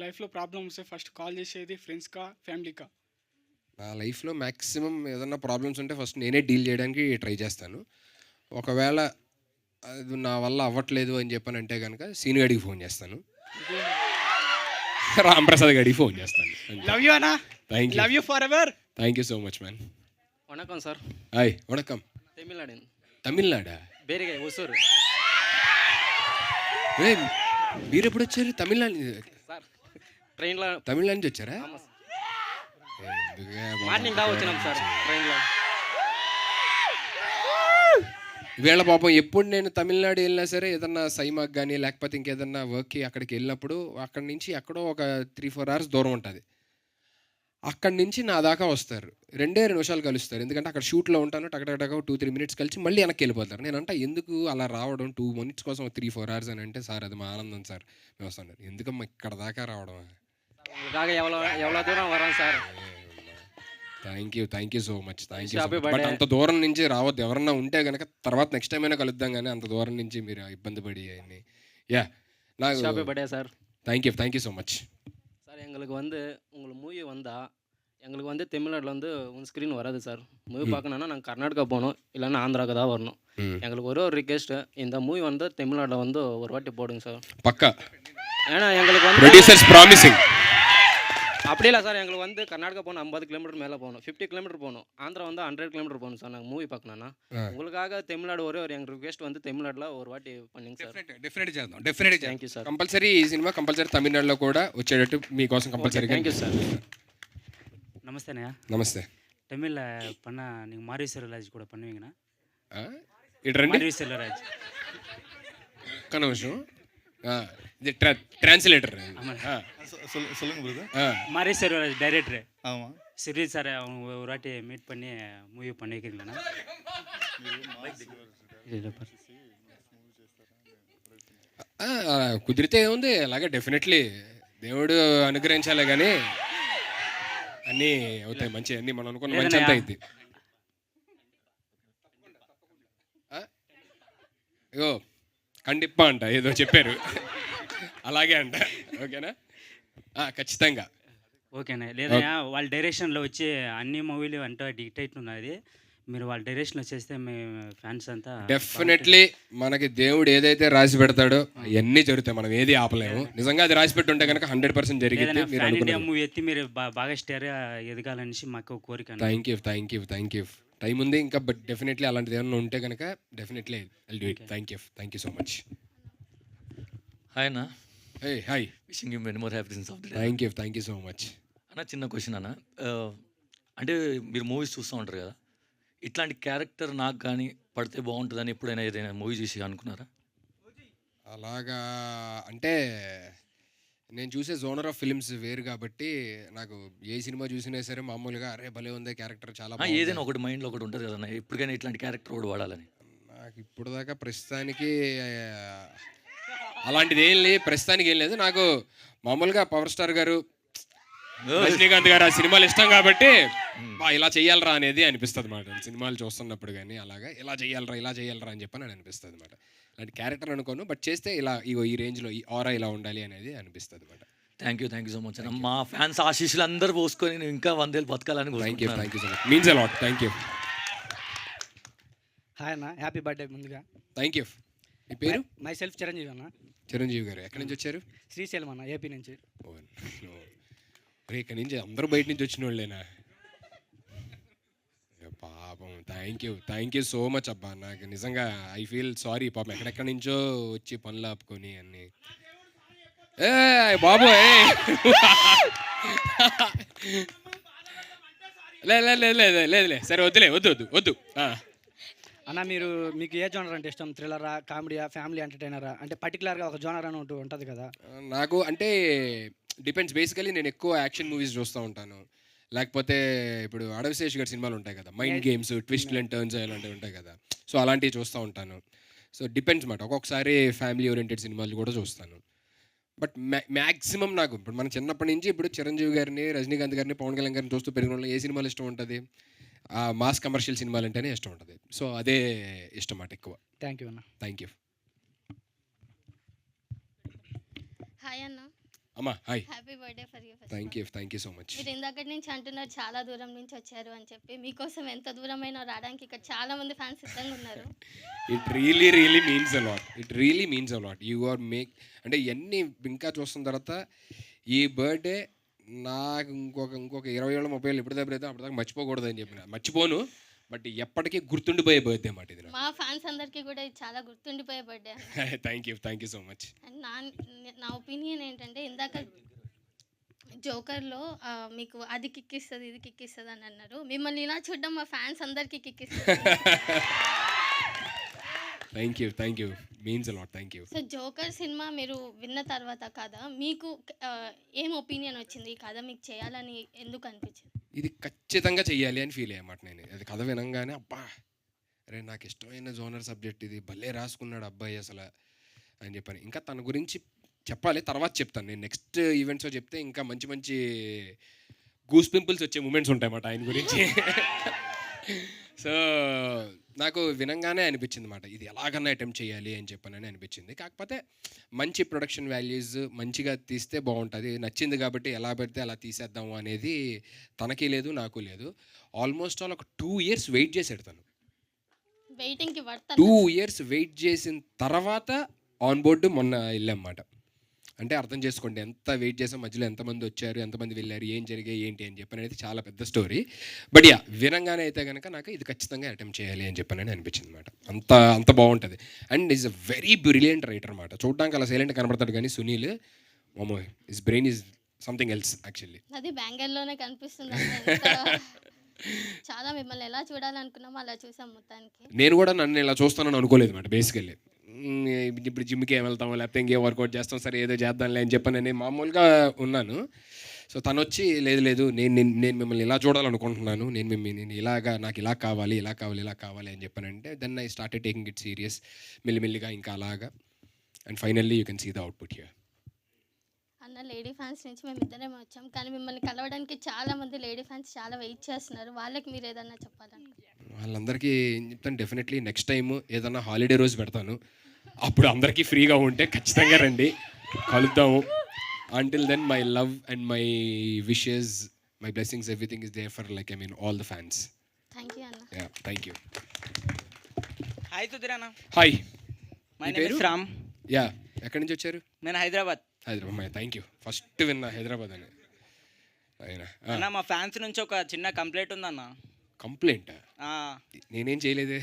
లైఫ్లో ప్రాబ్లమ్ వస్తే ఫస్ట్ కాల్ చేసేది ఫ్రెండ్స్కా ఫ్యామిలీకా? నా లైఫ్లో మ్యాక్సిమం ఏదన్నా ప్రాబ్లమ్స్ ఉంటే ఫస్ట్ నేనే డీల్ చేయడానికి ట్రై చేస్తాను. ఒకవేళ అది నా వల్ల అవ్వట్లేదు అని చెప్పానంటే కనుక సీను గడికి ఫోన్ చేస్తాను, రాంప్రసాద్ గడికి ఫోన్ చేస్తాను. లవ్ యూ అన్న. Thank you. Love you forever. Thank you so much man. వణకం సార్. హాయ్, వణకం. తమిళనాడు. తమిళనాడా? బేరిగా ఒసూరు ఏ, మీరు ఎప్పుడు వచ్చారు? తమిళనాడు సార్. ట్రైన్లో తమిళనాడు నుంచి వచ్చారా? మార్నింగ్ దా వచ్చినాం సార్ ట్రైన్లో. వీళ్ళ పాపం ఎప్పుడు నేను తమిళనాడు వెళ్ళినా సరే ఏదన్నా సైమాకి కానీ లేకపోతే ఇంకేదన్నా వర్క్కి అక్కడికి వెళ్ళినప్పుడు అక్కడి నుంచి ఎక్కడో ఒక 3-4 అవర్స్ దూరం ఉంటుంది. అక్కడి నుంచి నా దాకా వస్తారు, 2 నిమిషాలు కలుస్తారు. ఎందుకంటే అక్కడ షూట్లో ఉంటాను, టకటక 2-3 మినిట్స్ కలిసి మళ్ళీ వెనక్కి వెళ్ళిపోతారు. నేనంటే ఎందుకు అలా రావడం 2 మినిట్స్ కోసం 3-4 అవర్స్ అని అంటే, సార్ అది మా ఆనందం సార్ మేము వస్తున్నారు. ఎందుకమ్మా ఇక్కడ దాకా రావడం? కాగా ఎవరో దూరం వరం sir. Thank you so much. But అంత దూరం నుంచి రావద్దు. ఎవరన్నా ఉంటే కనుక తర్వాత నెక్స్ట్ టైం అయినా కలుద్దాం, కానీ అంత దూరం నుంచి మీరు ఇబ్బంది పడి అన్ని. యా, నాకు birthday sir. Thank you so much sir. எங்களுக்கு உங்களுக்கு மூவி வந்தால் எங்களுக்கு தமிழ்நாட்டில் ஸ்க்ரீன் வராது சார். மூவி பார்க்கணுன்னா நாங்கள் கர்நாடகா போகணும், இல்லைன்னா ஆந்திராவுக்கு தான் வரணும். எங்களுக்கு ஒரு ரிக்வெஸ்ட்டு, இந்த மூவி தமிழ்நாட்டில் ஒரு வாட்டி போடுங்க சார். పక్కా. ஏன்னா எங்களுக்கு ప్రొడ్యూసర్స్ ప్రామిసింగ్. அப்படி இல்லை சார். எங்களுக்கு கர்நாடகா போகணும் 50 கிலோமீட்டர் மேலே போகணும், 50 கிலோமீட்டர் போகணும். ஆந்திரா 100 கிலோமீட்டர் போகணும் சார். நாங்கள் மூவி பார்க்கணுன்னா உங்களுக்காக தமிழ்நாடு ஒரே எங்கள் ரிக்வெஸ்ட் தமிழ்நாட்டில் ஒரு வாட்டி பண்ணிங்க சார். డెఫినెట్ చేద్దాం, definite. Thank you sir. Compulsory ఈ సినిమా కంపల్సరీ తమిళనాడులో కూడా వచ్చేటట్టు మీకోసం కంపల్సరీ. Thank you sir. நமஸ்தேண்ணா. నమస్తే. தமிழில் பண்ணால் நீங்கள் மாரி செல்வராஜ் கூட பண்ணுவீங்கண்ணா? ఇటు రండి. மாரி செல்வராஜ் ఒక్క నిమిషం. ఇది ట్రాన్స్లేటర్. சொல்லுங்க பிரதர். மாரி செல்வராஜ் டைரக்டர். ஆமாம். சிறிது சார் அவங்க ஒரு வாட்டி மீட் பண்ணி மூவி பண்ணிக்கிறீங்களாண்ணா? కుదిరితే ఏముంది, అలాగే డెఫినెట్లీ దేవుడు అనుగ్రహించాలి, కానీ అన్నీ అవుతాయి మంచి, అన్నీ మనం అనుకున్న మంచి అంతా అయింది. అయ్యో కండిప్ప అంట ఏదో చెప్పారు, అలాగే అంట. ఓకేనా? ఖచ్చితంగా ఓకేనా? లేదా వాళ్ళ డైరెక్షన్లో వచ్చి అన్ని మూవీలు అంటే డిక్టేట్ ఉన్నది, మీరు వాళ్ళ డైరెక్షన్లో చేస్తే మీ ఫ్యాన్స్ అంతా డెఫినెట్లీ మనకి దేవుడు ఏదైతే రాసి పెడతాడో అవన్నీ జరుగుతాయి, మనం ఏది ఆపలేము. నిజంగా అది రాసి పెట్టుంటే కనుక 100% జరిగింది. ఇండియా మూవీ ఎత్తి మీరు బాగా స్టార్ ఎదగాలనేసి మాకు కోరిక. Thank you. టైం ఉంది ఇంకా, బట్ డెఫినెట్లీ అలాంటిది ఏమన్నా ఉంటే కనుక definitely I'll do it. Thank you so much. Hi అన్న. Hi. Wishing you many more happiness of the day. Thank you so much. అన్న, చిన్న క్వశ్చన్ అన్న, అంటే మీరు మూవీస్ చూస్తూ ఉంటారు కదా, ఇట్లాంటి క్యారెక్టర్ నాకు కానీ పడితే బాగుంటుందని ఎప్పుడైనా ఏదైనా మూవీ చూసి అనుకున్నారా? అలాగా అంటే నేను చూసే జోనర్ ఆఫ్ ఫిల్మ్స్ వేరు కాబట్టి నాకు ఏ సినిమా చూసినా సరే మామూలుగా అరే భలే ఉంది క్యారెక్టర్ చాలా ఏదైనా ఒకటి మైండ్లో ఒకటి ఉంటుంది కదా ఎప్పటికైనా ఇట్లాంటి క్యారెక్టర్ కూడా వాడాలని. నాకు ఇప్పుడు దాకా ప్రస్తుతానికి అలాంటిది ఏం లేదు, ప్రస్తుతానికి ఏం లేదు. నాకు మామూలుగా పవర్ స్టార్ గారు, రజనీకాంత్ గారు ఆ సినిమాలు ఇష్టం కాబట్టి ఇలా చెయ్యాలరా అనేది అనిపిస్తుంది అన్నమాట. సినిమాలు చూస్తున్నప్పుడు కానీ అలాగా ఇలా చెయ్యాలరా అని చెప్పని అనిపిస్తుంది అన్నమాట. అలాంటి క్యారెక్టర్ అనుకోను, బట్ చేస్తే ఇలా ఈ రేంజ్లో ఈ ఆరా ఇలా ఉండాలి అనేది అనిపిస్తుంది అన్నమాట. థ్యాంక్ యూ సో మచ్ అన్న. మా ఫ్యాన్స్ ఆశీస్సులు అందరూ పోసుకొని నేను ఇంకా 100 ఏళ్ళు బతకాలని. Thank you so much, means a lot. Thank you. Hi అన్న, హ్యాపీ బర్త్డే ముందుగా. Thank you. మీ పేరు? మై సెల్ఫ్ చిరంజీవి అన్న. చిరంజీవి గారు ఎక్కడి నుంచి వచ్చారు? శ్రీశైలం అన్న, ఏపీ నుంచి. అరే ఇక్కడి నుంచి అందరూ బయట నుంచి వచ్చిన వాళ్ళేనా? పాపం. థ్యాంక్ యూ సో మచ్ అబ్బా. నాకు నిజంగా ఐ ఫీల్ సారీ, పాపం ఎక్కడెక్కడి నుంచో వచ్చి పనులు ఆపుకొని అన్నీ. ఏ బాబు లేదు సరే వద్దు. అన్న, మీకు ఏ జోనర్ అంటే ఇష్టం? థ్రిల్లరా, కామెడీయా, ఫ్యామిలీ ఎంటర్టైనరా? అంటే పర్టికులర్గా ఒక జోనర్ అని ఉంటుంది కదా. నాకు అంటే డిపెండ్స్. బేసికలీ నేను ఎక్కువ యాక్షన్ మూవీస్ చూస్తూ ఉంటాను, లేకపోతే ఇప్పుడు అడవిశేష్ గారి సినిమాలు ఉంటాయి కదా, mind games, twist and turns అలాంటివి ఉంటాయి కదా, సో అలాంటివి చూస్తూ ఉంటాను. సో డిపెండ్స్ మాట. ఒక్కొక్కసారి ఫ్యామిలీ ఓరియంటెడ్ సినిమాలు కూడా చూస్తాను. బట్ మ్యాక్సిమం నాకు ఇప్పుడు మన చిన్నప్పటి నుంచి ఇప్పుడు చిరంజీవి గారిని, రజనీకాంత్ గారిని, పవన్ కళ్యాణ్ గారిని చూస్తూ పెరిగిన వాళ్ళు ఏ సినిమాలు ఇష్టం ఉంటుంది? ఆ మాస్ కమర్షియల్ సినిమాలు అంటేనే ఇష్టం ఉంటుంది. సో అదే ఇష్టం మాట ఎక్కువ. థ్యాంక్ యూ అన్న. Thank you. హాయ్ అన్న. అమ్మా hi. Happy birthday for you. Thank you so much. మీరు ఇందాకటి నుంచి అంటున్నారు చాలా దూరం నుంచి వచ్చారు అని చెప్పి. మీకోసం ఎంత దూరమైనా రావడానికి ఇక్కడ చాలా మంది ఫ్యాన్స్ సిద్ధంగా ఉన్నారు. It really means a lot. You are make అంటే ఇవన్నీ ఇంకా చూస్తున్న తర్వాత ఈ బర్త్డే నాకు ఇంకొక 20 ఏళ్ళు 30 ఏళ్ళు ఎప్పుడైతే అప్పటిదాకా మర్చిపోకూడదు అని చెప్పిన. మర్చిపోను, బట్ ఎప్పటికీ గుర్తుండిపోయే బర్త్డే మాట ఇది. మా ఫ్యాన్స్ అందరికీ కూడా ఇది చాలా గుర్తుండిపోయే birthday. Thank you so much. And నా ఒపీనియన్ ఏంటంటే ఇందాక జోకర్లో మీకు అది కిక్కిస్తుంది ఇది కిక్కిస్తుంది అని అన్నారు. మిమ్మల్ని ఇలా చూడడం మా ఫ్యాన్స్ అందరికీ కిక్కిస్తుంది. Thank you means a lot. Thank you. So Joker cinema మీరు విన్న తర్వాత కథ మీకు ఏం ఒపీనియన్ వచ్చింది? ఈ కథ మీకు చేయాలని ఎందుకు అనిపించింది? ఇది ఖచ్చితంగా చెయ్యాలి అని ఫీల్ అయ్యమాట నేను. అది కథ వినంగానే అబ్బా అరే నాకు ఇష్టమైన జోనర్ సబ్జెక్ట్ ఇది, భలే రాసుకున్నాడు అబ్బాయి అసలు అని చెప్పని. ఇంకా తన గురించి చెప్పాలి, తర్వాత చెప్తాను నేను. నెక్స్ట్ ఈవెంట్స్లో చెప్తే ఇంకా మంచి గూస్ పింపుల్స్ వచ్చే మూమెంట్స్ ఉంటాయన్నమాట ఆయన గురించి. సో నాకు వినంగానే అనిపించింది అన్నమాట, ఇది ఎలాగన్నా అటెంప్ట్ చేయాలి అని చెప్పని అనిపించింది. కాకపోతే మంచి ప్రొడక్షన్ వాల్యూస్ మంచిగా తీస్తే బాగుంటుంది. నచ్చింది కాబట్టి ఎలా పెడితే అలా తీసేద్దాము అనేది తనకి లేదు, నాకు లేదు. ఆల్మోస్ట్ ఆల్ ఒక 2 years వెయిట్ చేశాడు తను. వెయిటింగ్కి 2 years వెయిట్ చేసిన తర్వాత ఆన్ బోర్డు మొన్న వెళ్ళామన్నమాట. అంటే అర్థం చేసుకోండి ఎంత వెయిట్ చేసాం, మధ్యలో ఎంతమంది వచ్చారు, ఎంతమంది వెళ్ళారు, ఏం జరిగాయి ఏంటి అని చెప్పని అనేది చాలా పెద్ద స్టోరీ. బట్ యా వినంగానే అయితే కనుక నాకు ఇది ఖచ్చితంగా అటెంప్ట్ చేయాలి అని చెప్పని అనిపించింది అనమాట. అంత బాగుంటుంది. And is a very brilliant writer అనమాట. చూడడానికి అలా సైలెంట్ కనబడతాడు కానీ సునీల్ మమ్మో his brain is something else actually. అది బెంగళూరులోనే కనిపిస్తుంది. చాలా మిమ్మల్ని ఎలా చూడాలనుకున్నామో అలా చూసాం మొత్తానికి. నేను కూడా నన్ను ఇలా చూస్తానని అనుకోలేదు అనమాట బేసికల్లీ. ఇప్పుడు జిమ్కి ఏం వెళ్తాము లేకపోతే ఇంకేం వర్కౌట్ చేస్తాం, సరే ఏదో చేద్దాంలే అని చెప్పని నేను మామూలుగా ఉన్నాను. సో తను వచ్చి లేదు నేను మిమ్మల్ని ఇలా చూడాలనుకుంటున్నాను, నేను ఇలాగా నాకు ఇలా కావాలి అని చెప్పానంటే then I started taking it serious. మెల్లిమెల్లిగా ఇంకా అలాగా and finally you can see the output here. అన్న లేడీ ఫ్యాన్స్ నుంచి మేము ఇద్దరేమో వచ్చాం, కానీ మిమ్మల్ని కలవడానికి చాలా మంది లేడీ ఫ్యాన్స్ చాలా వెయిట్ చేస్తున్నారు. వాళ్ళకి మీరు ఏదన్నా చెప్పాలనుకుంటున్నారు? వాళ్ళందరికీ ఏం చెప్తాను, డెఫినెట్లీ నెక్స్ట్ టైం ఏదన్నా హాలిడే రోజు పెడతాను, అప్పుడు అందరికీ ఫ్రీగా ఉంటే ఖచ్చితంగా రండి, కలుద్దాము. Until then my love and my wishes, my blessings, everything is there for like all the fans. Thank you అన్న. Yeah thank you. Hi Sudheer అన్న. Hi. My name is Ram. Yeah ఎక్కడి నుంచి వచ్చారు? నేను హైదరాబాద్. Thank you. ఫస్ట్ విన్నా హైదరాబాద్ అని. అన్న మా ఫ్యాన్స్ నుంచి ఒక చిన్న కంప్లైంట్ ఉందన్న. కంప్లైంట్? నేనేం చేయలేదే.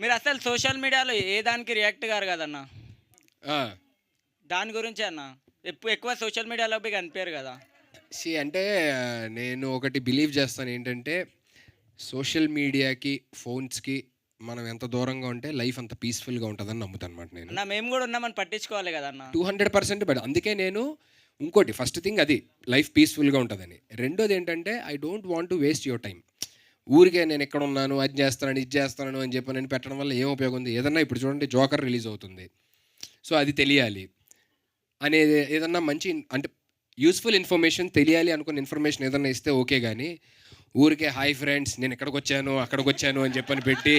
మీరు అసలు సోషల్ మీడియాలో ఏ దానికి రియాక్ట్ గారు కదన్న, దాని గురించి అన్న ఎక్కువ సోషల్ మీడియాలో పోయి కనిపించారు కదా. అంటే నేను ఒకటి బిలీవ్ చేస్తాను ఏంటంటే సోషల్ మీడియాకి ఫోన్స్కి మనం ఎంత దూరంగా ఉంటే లైఫ్ అంత పీస్ఫుల్గా ఉంటుందని నమ్ముతాను అనమాట నేను. మేము కూడా ఉన్నామని పట్టించుకోవాలి కదన్న. 200%. బట్ అందుకే నేను ఇంకోటి ఫస్ట్ థింగ్ అది లైఫ్ పీస్ఫుల్గా ఉంటుందని. రెండోది ఏంటంటే I don't want to waste your time. ఊరికే నేను ఎక్కడ ఉన్నాను అది చేస్తాను ఇది చేస్తాను అని చెప్పి నేను పెట్టడం వల్ల ఏం ఉపయోగం ఉంది? ఏదన్నా ఇప్పుడు చూడండి జోకర్ రిలీజ్ అవుతుంది, సో అది తెలియాలి అనేది ఏదన్నా మంచి అంటే యూస్ఫుల్ ఇన్ఫర్మేషన్ తెలియాలి అనుకున్న ఇన్ఫర్మేషన్ ఏదన్నా ఇస్తే ఓకే, కానీ ఊరికే హాయ్ ఫ్రెండ్స్ నేను ఎక్కడికి వచ్చాను అని చెప్పని పెట్టి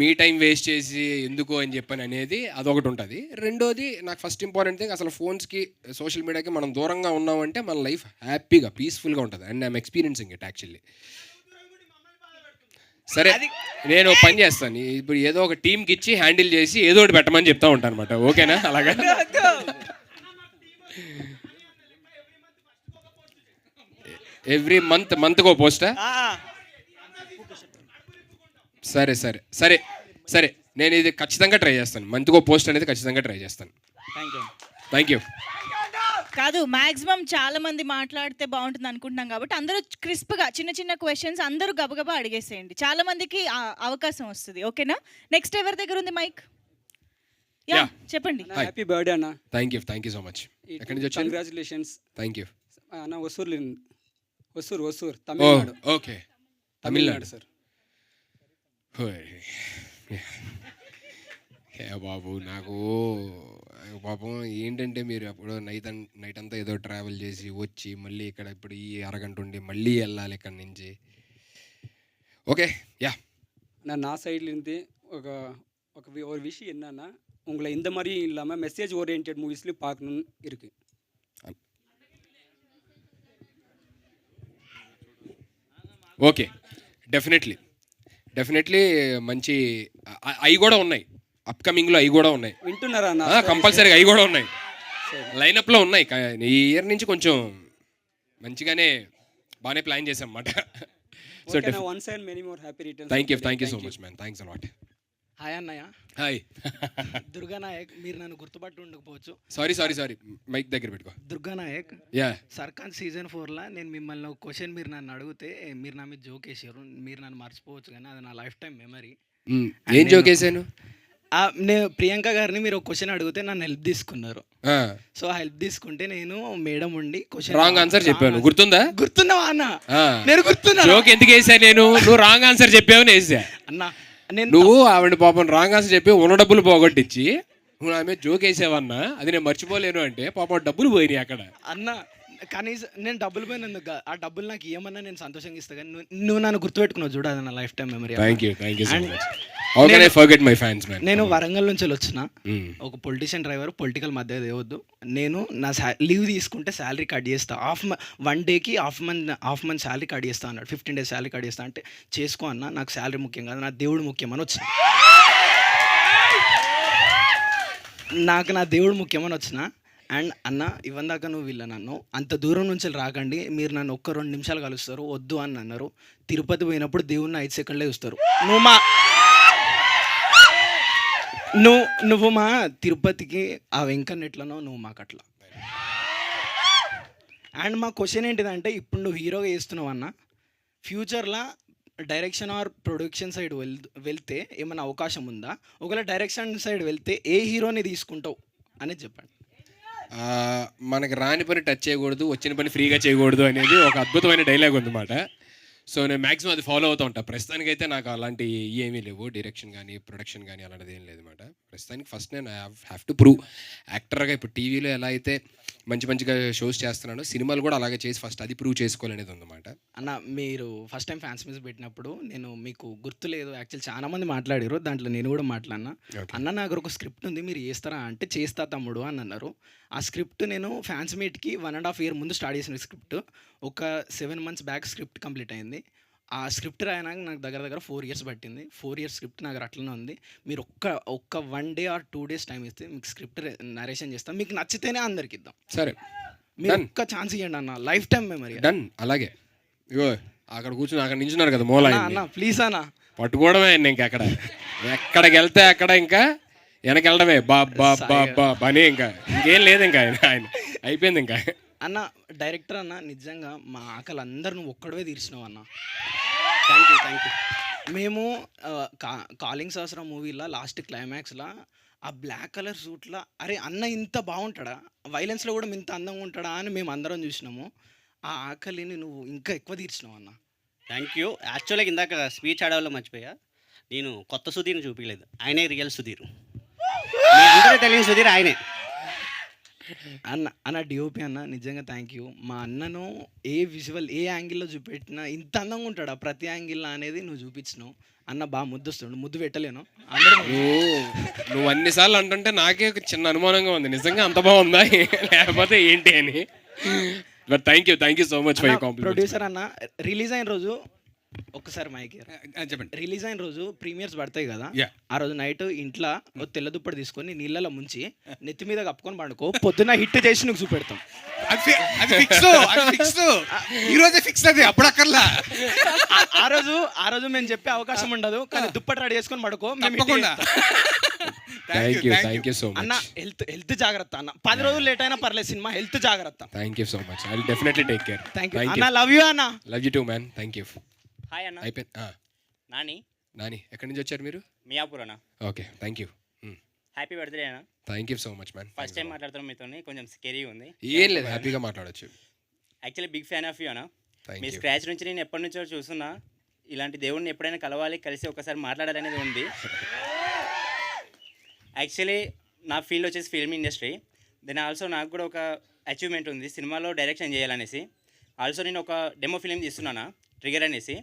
మీ టైం వేస్ట్ చేసి ఎందుకు అని చెప్పని అనేది అదొకటి ఉంటుంది. రెండోది నాకు ఫస్ట్ ఇంపార్టెంట్ థింగ్ అసలు ఫోన్స్కి సోషల్ మీడియాకి మనం దూరంగా ఉన్నామంటే మన లైఫ్ హ్యాపీగా పీస్ఫుల్గా ఉంటుంది. And I'm experiencing it actually. సరే నేను పని చేస్తాను, ఇప్పుడు ఏదో ఒక టీంకి ఇచ్చి హ్యాండిల్ చేసి ఏదో ఒకటి పెట్టమని చెప్తా ఉంటాను అనమాట. ఓకేనా? అలాగా ఎవ్రీ మంత్కో పోస్టా? సరే నేను ఇది ఖచ్చితంగా ట్రై చేస్తాను. మంత్కో పోస్ట్ అనేది ఖచ్చితంగా ట్రై చేస్తాను. Thank you. కాదు, మాక్సిమం చాలా మంది మాట్లాడితే బాగుంటుంది అనుకుంటున్నాం కాబట్టి అందరూ క్రిస్ప్గా చిన్న క్వశ్చన్స్ అందరూ గబగబా అడిగేసేయండి, చాలా మందికి అవకాశం వస్తుంది. ఓకేనా? నెక్స్ట్ ఎవరి దగ్గర ఉంది మైక్? యా చెప్పండి. హ్యాపీ బర్త్డే అన్న. Thank you so much. ఎక్కడి నుంచి వచ్చారు? కంగ్రాచులేషన్స్. థ్యాంక్ యూ అన్న. ఒసూర్ తమిళనాడు. Okay, Tamil Nadu sir. బాబు నాకు పాపం ఏంటంటే మీరు అప్పుడు నైట్ అంతా ఏదో ట్రావెల్ చేసి వచ్చి మళ్ళీ ఇక్కడ ఇప్పుడు ఈ అరగంట ఉండి మళ్ళీ వెళ్ళాలి ఇక్కడ నుంచి. ஓகே யா நான் சைட்லேருந்து ஒரு விஷயம் என்னன்னா உங்களை இந்த மாதிரியும் இல்லாமல் மெசேஜ் ஓரியன்ட் மூவிஸ்லையும் பார்க்கணுன்னு இருக்குது. ఓకే డెఫినెట్లీ మంచి అవి కూడా ఉన్నాయి, అప్కమింగ్లో అవి కూడా ఉన్నాయి, వింటున్నారా? కంపల్సరీగా అవి కూడా ఉన్నాయి, లైనప్లో ఉన్నాయి. ఈ ఇయర్ నుంచి కొంచెం మంచిగానే బాగానే ప్లాన్ చేసాం అన్నమాట. So once and many more happy returns. Thank you so much man, thanks a lot. Hi అన్నయ్య. హాయ్. దుర్గా నాయక్, మీరు నన్ను గుర్తుపట్టి ఉండకపోవచ్చు. సారీ మైక్ దగ్గర పెట్టుకో. దుర్గా నాయక్, యా సర్కాన్ సీజన్ 4లా నేను మిమ్మల్ని ఒక క్వశ్చన్ మీరు నన్ను అడిగితే మీరు నా మీద జోక్ వేసారు. మీరు నన్ను మర్చిపోవచ్చు కానీ అది నా లైఫ్ టైం మెమరీ. ఏం జోక్ వేసాను? నేను ప్రియాంక గారిని మీరు ఒక క్వశ్చన్ అడిగితే నన్ను హెల్ప్ తీసుకున్నారు. సో ఆ హెల్ప్ తీసుకుంటే నేను మేడం ఉండి క్వశ్చన్ రాంగ్ ఆన్సర్ చెప్పాను, గుర్తుందా? గుర్తున్నావా అన్న? నేను గుర్తున్నా. జోక్ ఎందుకు వేసా నేను? నువ్వు రాంగ్ ఆన్సర్ చెప్పావని వేసా అన్న. నువ్వు ఆవిడ పాపం రాంగ్ ఆన్సర్ చెప్పి ఉన్న డబ్బులు పోగొట్టించి నువ్వు ఆమె జోక్ వేసావన్నా, అది నేను మర్చిపోలేను అంటే పాపం డబ్బులు పోయినాయి అక్కడ. అన్న కనీసం నేను డబ్బులు పోయినందుకు ఆ డబ్బులు నాకు ఏమన్నా నేను సంతోషంగా ఇస్తా, కానీ నువ్వు నన్ను గుర్తుపెట్టుకున్నావు చూడు, అది నా life time memory. Thank you so much. How can I forget my fans man. నేను వరంగల్ నుంచి వచ్చిన ఒక పొలిటీషియన్ డ్రైవర్, పొలిటికల్ మధ్య దేవద్దు. నేను నా లీవ్ తీసుకుంటే శాలరీ కట్ చేస్తా, వన్ డేకి హాఫ్ మంత్ శాలరీ కట్ చేస్తా అన్నాడు. 15 days శాలరీ కట్ చేస్తా అంటే చేసుకో అన్న, నాకు శాలరీ ముఖ్యం కాదు, నా దేవుడు ముఖ్యమని వచ్చిన. నాకు నా దేవుడు ముఖ్యమని వచ్చిన. అండ్ అన్న ఇవందాక నువ్వు వీళ్ళ నన్ను అంత దూరం నుంచి రాకండి, మీరు నన్ను 1-2 నిమిషాలు కలుస్తారు వద్దు అని అన్నారు. తిరుపతి పోయినప్పుడు దేవుడిని 5 సెకండ్లే చూస్తారు. నువ్వు మా తిరుపతికి ఆ వెంకన్నెట్లనో నువ్వు మాకు అట్లా. అండ్ మా క్వశ్చన్ ఏంటిదంటే, ఇప్పుడు నువ్వు హీరోగా చేస్తున్నావు అన్న, ఫ్యూచర్లో డైరెక్షన్ ఆర్ ప్రొడక్షన్ సైడ్ వెళ్తే ఏమైనా అవకాశం ఉందా? ఒకవేళ డైరెక్షన్ సైడ్ వెళ్తే ఏ హీరోని తీసుకుంటావు అనేది చెప్పండి. మనకి రాని పని టచ్ చేయకూడదు, వచ్చిన పని ఫ్రీగా చేయకూడదు అనేది ఒక అద్భుతమైన డైలాగ్ ఉందన్నమాట. సో నేను మ్యాక్సిమం అది ఫాలో అవుతూ ఉంటాను. ప్రస్తుతానికైతే నాకు అలాంటి ఏమీ లేవు, డైరెక్షన్ కానీ ప్రొడక్షన్ కానీ అలాంటిది ఏం లేదన్నమాట. ప్రస్తుతానికి ఫస్ట్ నేను హ్యావ్ టు ప్రూవ్ యాక్టర్గా. ఇప్పుడు టీవీలో ఎలా అయితే మంచిగా షోస్ చేస్తున్నాను, సినిమాలు కూడా అలాగే చేసి ఫస్ట్ అది ప్రూవ్ చేసుకోవాలనేది ఉందన్నమాట. అన్న మీరు ఫస్ట్ టైం ఫ్యాన్స్ మీస్ పెట్టినప్పుడు నేను మీకు గుర్తులేదు, యాక్చువల్ చాలా మంది మాట్లాడారు, దాంట్లో నేను కూడా మాట్లాడినా. అన్న నా దగ్గర ఒక స్క్రిప్ట్ ఉంది, మీరు చేస్తారా అంటే చేస్తా తమ్ముడు అని అన్నారు. ఆ స్క్రిప్ట్ నేను ఫ్యాన్స్ మీట్కి 1.5 year ముందు స్టార్ట్ చేసిన స్క్రిప్ట్, ఒక 7 months బ్యాక్ స్క్రిప్ట్ కంప్లీట్ అయింది. ఆ స్క్రిప్ట్ రాయడానికి నాకు దగ్గర 4 years పట్టింది. 4 years స్క్రిప్ట్ నాకు అట్లనే ఉంది. మీరు ఒక్క 1 day or 2 days టైం ఇస్తే మీకు స్క్రిప్ట్ నరేషన్ చేస్తాం, మీకు నచ్చితేనే అందరికి ఇద్దాం. సరే, మీరు ఒక్క ఛాన్స్ ఇవ్వండి అన్న, లైఫ్ టైం మెమరీ. డన్. అలాగే ఇగో అక్కడ కూర్చుని అక్కడ నించున్నారు కదా మూల, అన్న ప్లీజ్ అన్న పట్టుకోవడమే. ఇంకా అక్కడ ఎక్కడికి వెళ్తే అక్కడ ఇంకా వెనకెళ్ళడమే బానే, ఇంకా ఇంకేం లేదు. ఇంకా ఆయన అయిపోయింది. ఇంకా అన్న డైరెక్టర్ అన్న నిజంగా మా ఆకలి అందరు నువ్వు ఒక్కడవే తీర్చినావు అన్న. Thank you. మేము కాలింగ్ సహస్రం మూవీలో లాస్ట్ క్లైమాక్స్లో ఆ బ్లాక్ కలర్ సూట్లో అరే అన్న ఇంత బాగుంటాడా, వైలెన్స్లో కూడా ఇంత అందంగా ఉంటాడా అని మేము అందరం చూసినాము. ఆ ఆకలిని నువ్వు ఇంకా ఎక్కువ తీర్చినావు అన్న. Thank you. యాక్చువల్గా ఇందాక స్పీచ్ ఆడవాళ్ళు మర్చిపోయా, నేను కొత్త సుధీర్ని చూపించలేదు, ఆయనే రియల్ సుధీర్. అందరూ తెలియని సుధీర్ ఆయనే. అన్న డిఓపి అన్న నిజంగా థ్యాంక్ యూ. మా అన్నను ఏ విజువల్ ఏ యాంగిల్లో చూపెట్టినా ఇంత అందంగా ఉంటాడా ప్రతి యాంగిల్లో అనేది నువ్వు చూపించినావు అన్న. బాగా ముద్దొస్తుండు, ముద్దు పెట్టలేను. నువ్వు అన్నిసార్లు అంటుంటే నాకే ఒక చిన్న అనుమానంగా ఉంది, నిజంగా అంత బాగుందా లేకపోతే ఏంటి అని. But thank you so much for your compliment. Producer అన్న రిలీజ్ అయిన రోజు ఒక్కసారి మైక్ చెప్పండి. రిలీజ్ అయిన రోజు ప్రీమియర్స్ పడతాయి కదా, ఆ రోజు నైట్ ఇంట్లో తెల్ల దుప్పటి తీసుకొని నీళ్ళలో ముంచి నెత్తి మీద కప్పుకొని పండుకో, పొద్దున్న హిట్ చేసి నువ్వు చూపెడతాం. అప్పుడక్కర్లా ఆ రోజు మేము చెప్పే అవకాశం ఉండదు, కానీ దుప్పటి రెడీ చేసుకొని పడుకో. థ్యాంక్ యూ సో మచ్ అన్న. హెల్త్ జాగ్రత్త అన్న, 10 రోజులు లేట్ అయినా పర్లేదు, సినిమా హెల్త్ జాగ్రత్త. Thank you so much, I will definitely take care. Thank you అన్న. లవ్ యూ అన్న. Love you too man. Thank you. Hi అన్న. అయిపోయింది. నాని ఎక్కడి నుంచి వచ్చారు మీరు? మియాపూర్ అన్న. Okay, thank you. Happy birthday అన్న. Thank you so much man. First time మాట్లాడుతున్నాం మీతో, కొంచెం స్కేరీగా ఉంది. ఏం లేదు, హ్యాపీగా మాట్లాడచ్చు. Actually big fan of you అన్న. థ్యాంక్ మీ యూ. స్క్రాచ్ నుంచి నేను ఎప్పటి నుంచో చూస్తున్నా, ఇలాంటి దేవుడిని ఎప్పుడైనా కలవాలి, కలిసి ఒకసారి మాట్లాడాలనేది ఉంది. యాక్చువల్లీ నా ఫీల్డ్ వచ్చేసి ఫిల్మ్ ఇండస్ట్రీ. దెన్ ఆల్సో నాకు కూడా ఒక అచీవ్మెంట్ ఉంది, సినిమాలో డైరెక్షన్ చేయాలనేసి. ఆల్సో నేను ఒక డెమో ఫిల్మ్ తీస్తున్నాను, ట్రిగర్ అనేసి.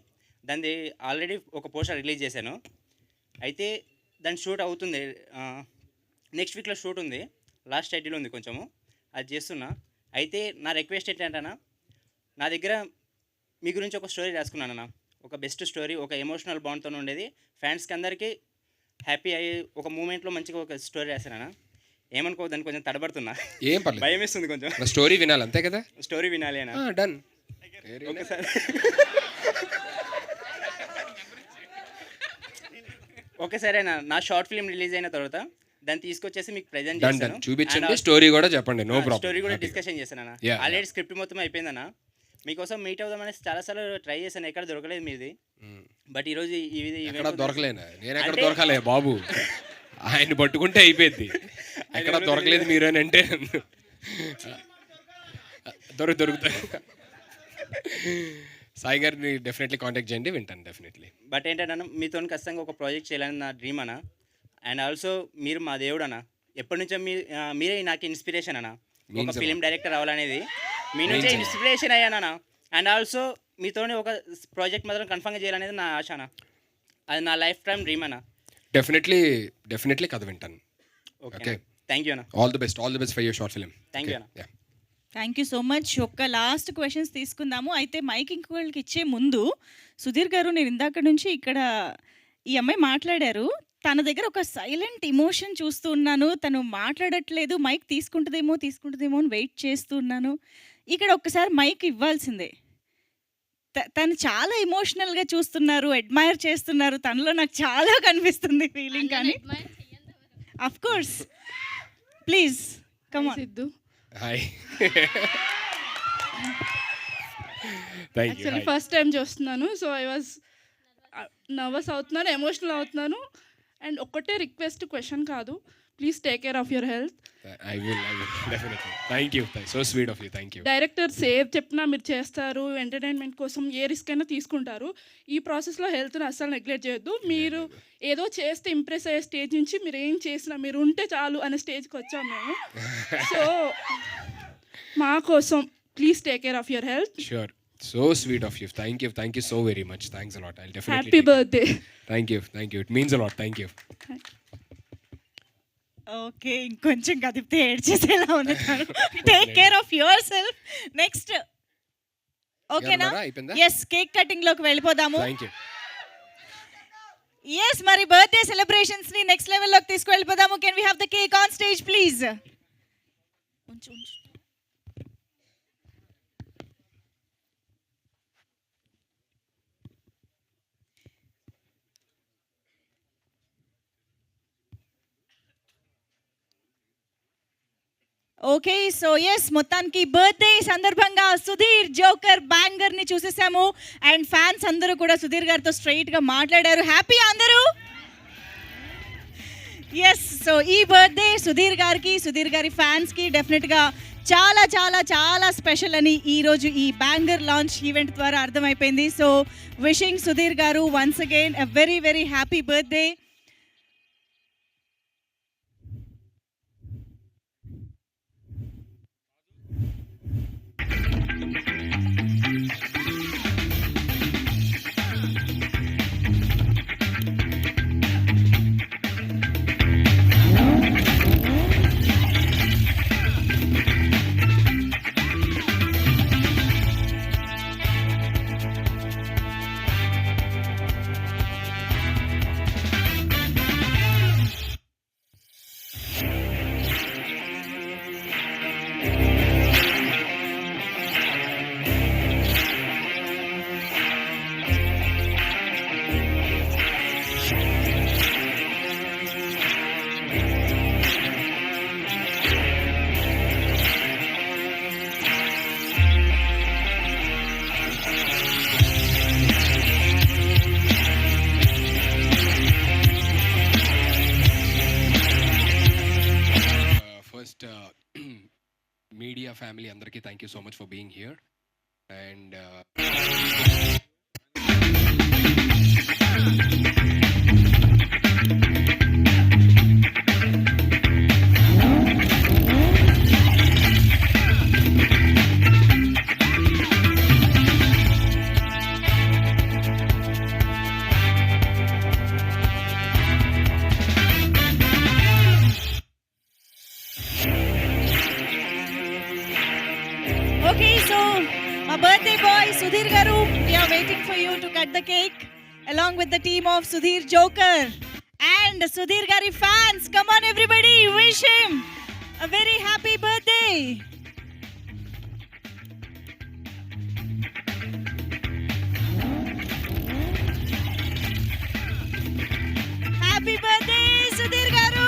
దాన్ని ఆల్రెడీ ఒక పోస్టర్ రిలీజ్ చేశాను. అయితే దాని షూట్ అవుతుంది, నెక్స్ట్ వీక్లో షూట్ ఉంది, లాస్ట్ టైటిల్ ఉంది కొంచెము, అది చేస్తున్నా. అయితే నా రిక్వెస్ట్ ఏంటంటే, నా దగ్గర మీ గురించి ఒక స్టోరీ రాసుకున్నాను, ఒక బెస్ట్ స్టోరీ, ఒక ఎమోషనల్ బాండ్తో ఉండేది, ఫ్యాన్స్కి అందరికీ హ్యాపీ అయ్యి ఒక మూమెంట్లో మంచిగా ఒక స్టోరీ రాశాను. ఏమనుకో, దాన్ని కొంచెం తడబడుతున్నా, ఏం పర్లేదు, భయం వేస్తుంది కొంచెం. స్టోరీ వినాలి అంతే కదా, స్టోరీ వినాలి అన్న. డన్. ఒకసారి ఓకే సరేనా, నా షార్ట్ ఫిల్మ్ రిలీజ్ అయిన తర్వాత దాన్ని తీసుకొచ్చేసి మీకు ప్రెజెంట్ డన్ డన్ చూపించండి, స్టోరీ కూడా చెప్పండి, నో ప్రాబ్లం. స్టోరీ కూడా డిస్కషన్ చేశాను. Yeah, ఆల్రెడీ స్క్రిప్ట్ మొత్తం అయిపోయిందన్న. మీకోసం మీట్ అవుదామని చాలాసార్లు ట్రై చేశాను, ఎక్కడ దొరకలేదు మీది. బట్ ఈరోజు ఎక్కడ దొరకలేనా, నేను ఎక్కడ దొరకలే బాబు, ఆయన పట్టుకుంటే అయిపోయింది. ఎక్కడ దొరకలేదు మీరు అని అంటే దొరుకుతాయి. సాయి గారిని డెఫినెట్లీ కాంటాక్ట్ చేయండి, వింటాను డెఫినెట్లీ. బట్ ఏంటంటే మీతో ఖచ్చితంగా ఒక ప్రాజెక్ట్ చేయాలని నా డ్రీమ్ అన్న. అండ్ ఆల్సో మీరు మా దేవుడు అన్న, ఎప్పటి నుంచో మీరే నాకు ఇన్స్పిరేషన్ అన్న. ఒక ఫిలిం డైరెక్టర్ అవ్వాలనేది మీ నుంచే ఇన్స్పిరేషన్ అయ్యానన్న. అండ్ ఆల్సో మీతోనే ఒక ప్రాజెక్ట్ మాత్రం కన్ఫర్మ్గా చేయాలనేది నా ఆశ అన్న. అది నా లైఫ్ టైం డ్రీమ్ అన్న. డెఫినెట్లీ కథ వింటాను. ఓకే, థ్యాంక్ యూ అన్న. All the best for your short film. Thank you అన్న. Thank you so much. ఒక్క లాస్ట్ క్వశ్చన్స్ తీసుకుందాము. అయితే మైక్ ఇంకోళ్ళకి ఇచ్చే ముందు సుధీర్ గారు, నేను ఇందాక నుంచి ఇక్కడ ఈ అమ్మాయి మాట్లాడారు, తన దగ్గర ఒక సైలెంట్ ఇమోషన్ చూస్తూ ఉన్నాను, తను మాట్లాడట్లేదు, మైక్ తీసుకుంటుందేమో అని వెయిట్ చేస్తూ ఉన్నాను. ఇక్కడ ఒక్కసారి మైక్ ఇవ్వాల్సిందే. తను చాలా ఎమోషనల్గా చూస్తున్నారు, అడ్మైర్ చేస్తున్నారు, తనలో నాకు చాలా కనిపిస్తుంది ఫీలింగ్. కానీ of course please come on. Siddhu, hi. Actually first time చూస్తున్నాను, సో ఐ వాజ్ నర్వస్ అవుతున్నాను, ఎమోషనల్ అవుతున్నాను. అండ్ ఒక్కటే రిక్వెస్ట్, క్వశ్చన్ కాదు, please take care of your health. I will definitely. Thank you. So sweet of you. Thank you. Directors ఏది చెప్పినా మీరు చేస్తారు, entertainment కోసం ఏ రిస్క్ అయినా తీసుకుంటారు. ఈ ప్రాసెస్లో హెల్త్ని అస్సలు నెగ్లెక్ట్ చేయొద్దు. మీరు ఏదో చేస్తే ఇంప్రెస్ అయ్యే స్టేజ్ నుంచి మీరు ఏం చేసినా మీరు ఉంటే చాలు అనే స్టేజ్కి వచ్చాం మేము. సో మా కోసం please take care of your health. Sure. So sweet of you. Thank you so very much. Thanks a lot. I'll definitely. Happy birthday. Thank you. It means a lot. Thank you. Okay, ఇంకొంచెం కదిపితే ఏడ్చేసేలా ఉంది. Take care of yourself. Next ఓకేనా? Yes, cake cutting లోకి వెళ్ళిపోదాము. Thank you. Yes, మరి birthday celebrations ని next level లోకి తీసుకువెళ్ళిపోదాము. Can we have the cake on stage please? Okay, so yes, మొత్తానికి బర్త్డే సందర్భంగా సుధీర్ జోకర్ బ్యాంగర్ ని చూసేసాము. అండ్ ఫ్యాన్స్ అందరూ కూడా సుధీర్ గారితో స్ట్రైట్ గా మాట్లాడారు. హ్యాపీ అందరూ? ఎస్, సో ఈ బర్త్డే సుధీర్ గారి ఫ్యాన్స్ కి డెఫినెట్ గా చాలా చాలా చాలా స్పెషల్ అని ఈరోజు ఈ బ్యాంగర్ లాంచ్ ఈవెంట్ ద్వారా అర్థమైపోయింది. సో విషింగ్ సుధీర్ గారు once again a very very happy birthday. Media family andarki thank you so much for being here. And Okay, so my birthday boy Sudhir garu, we are waiting for you to cut the cake along with the team of Sudhir Joker and Sudhir Gari fans. Come on everybody, wish him a very happy birthday. Happy birthday Sudhir garu.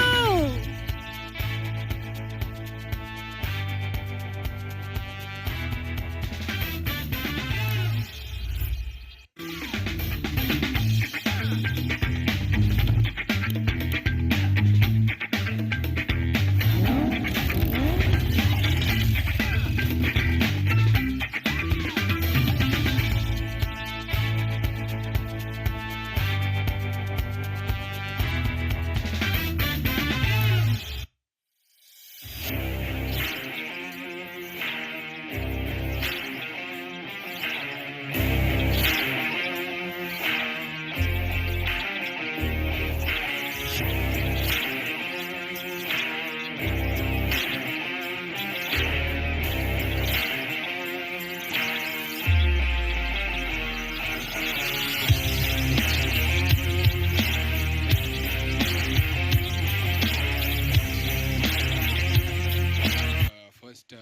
First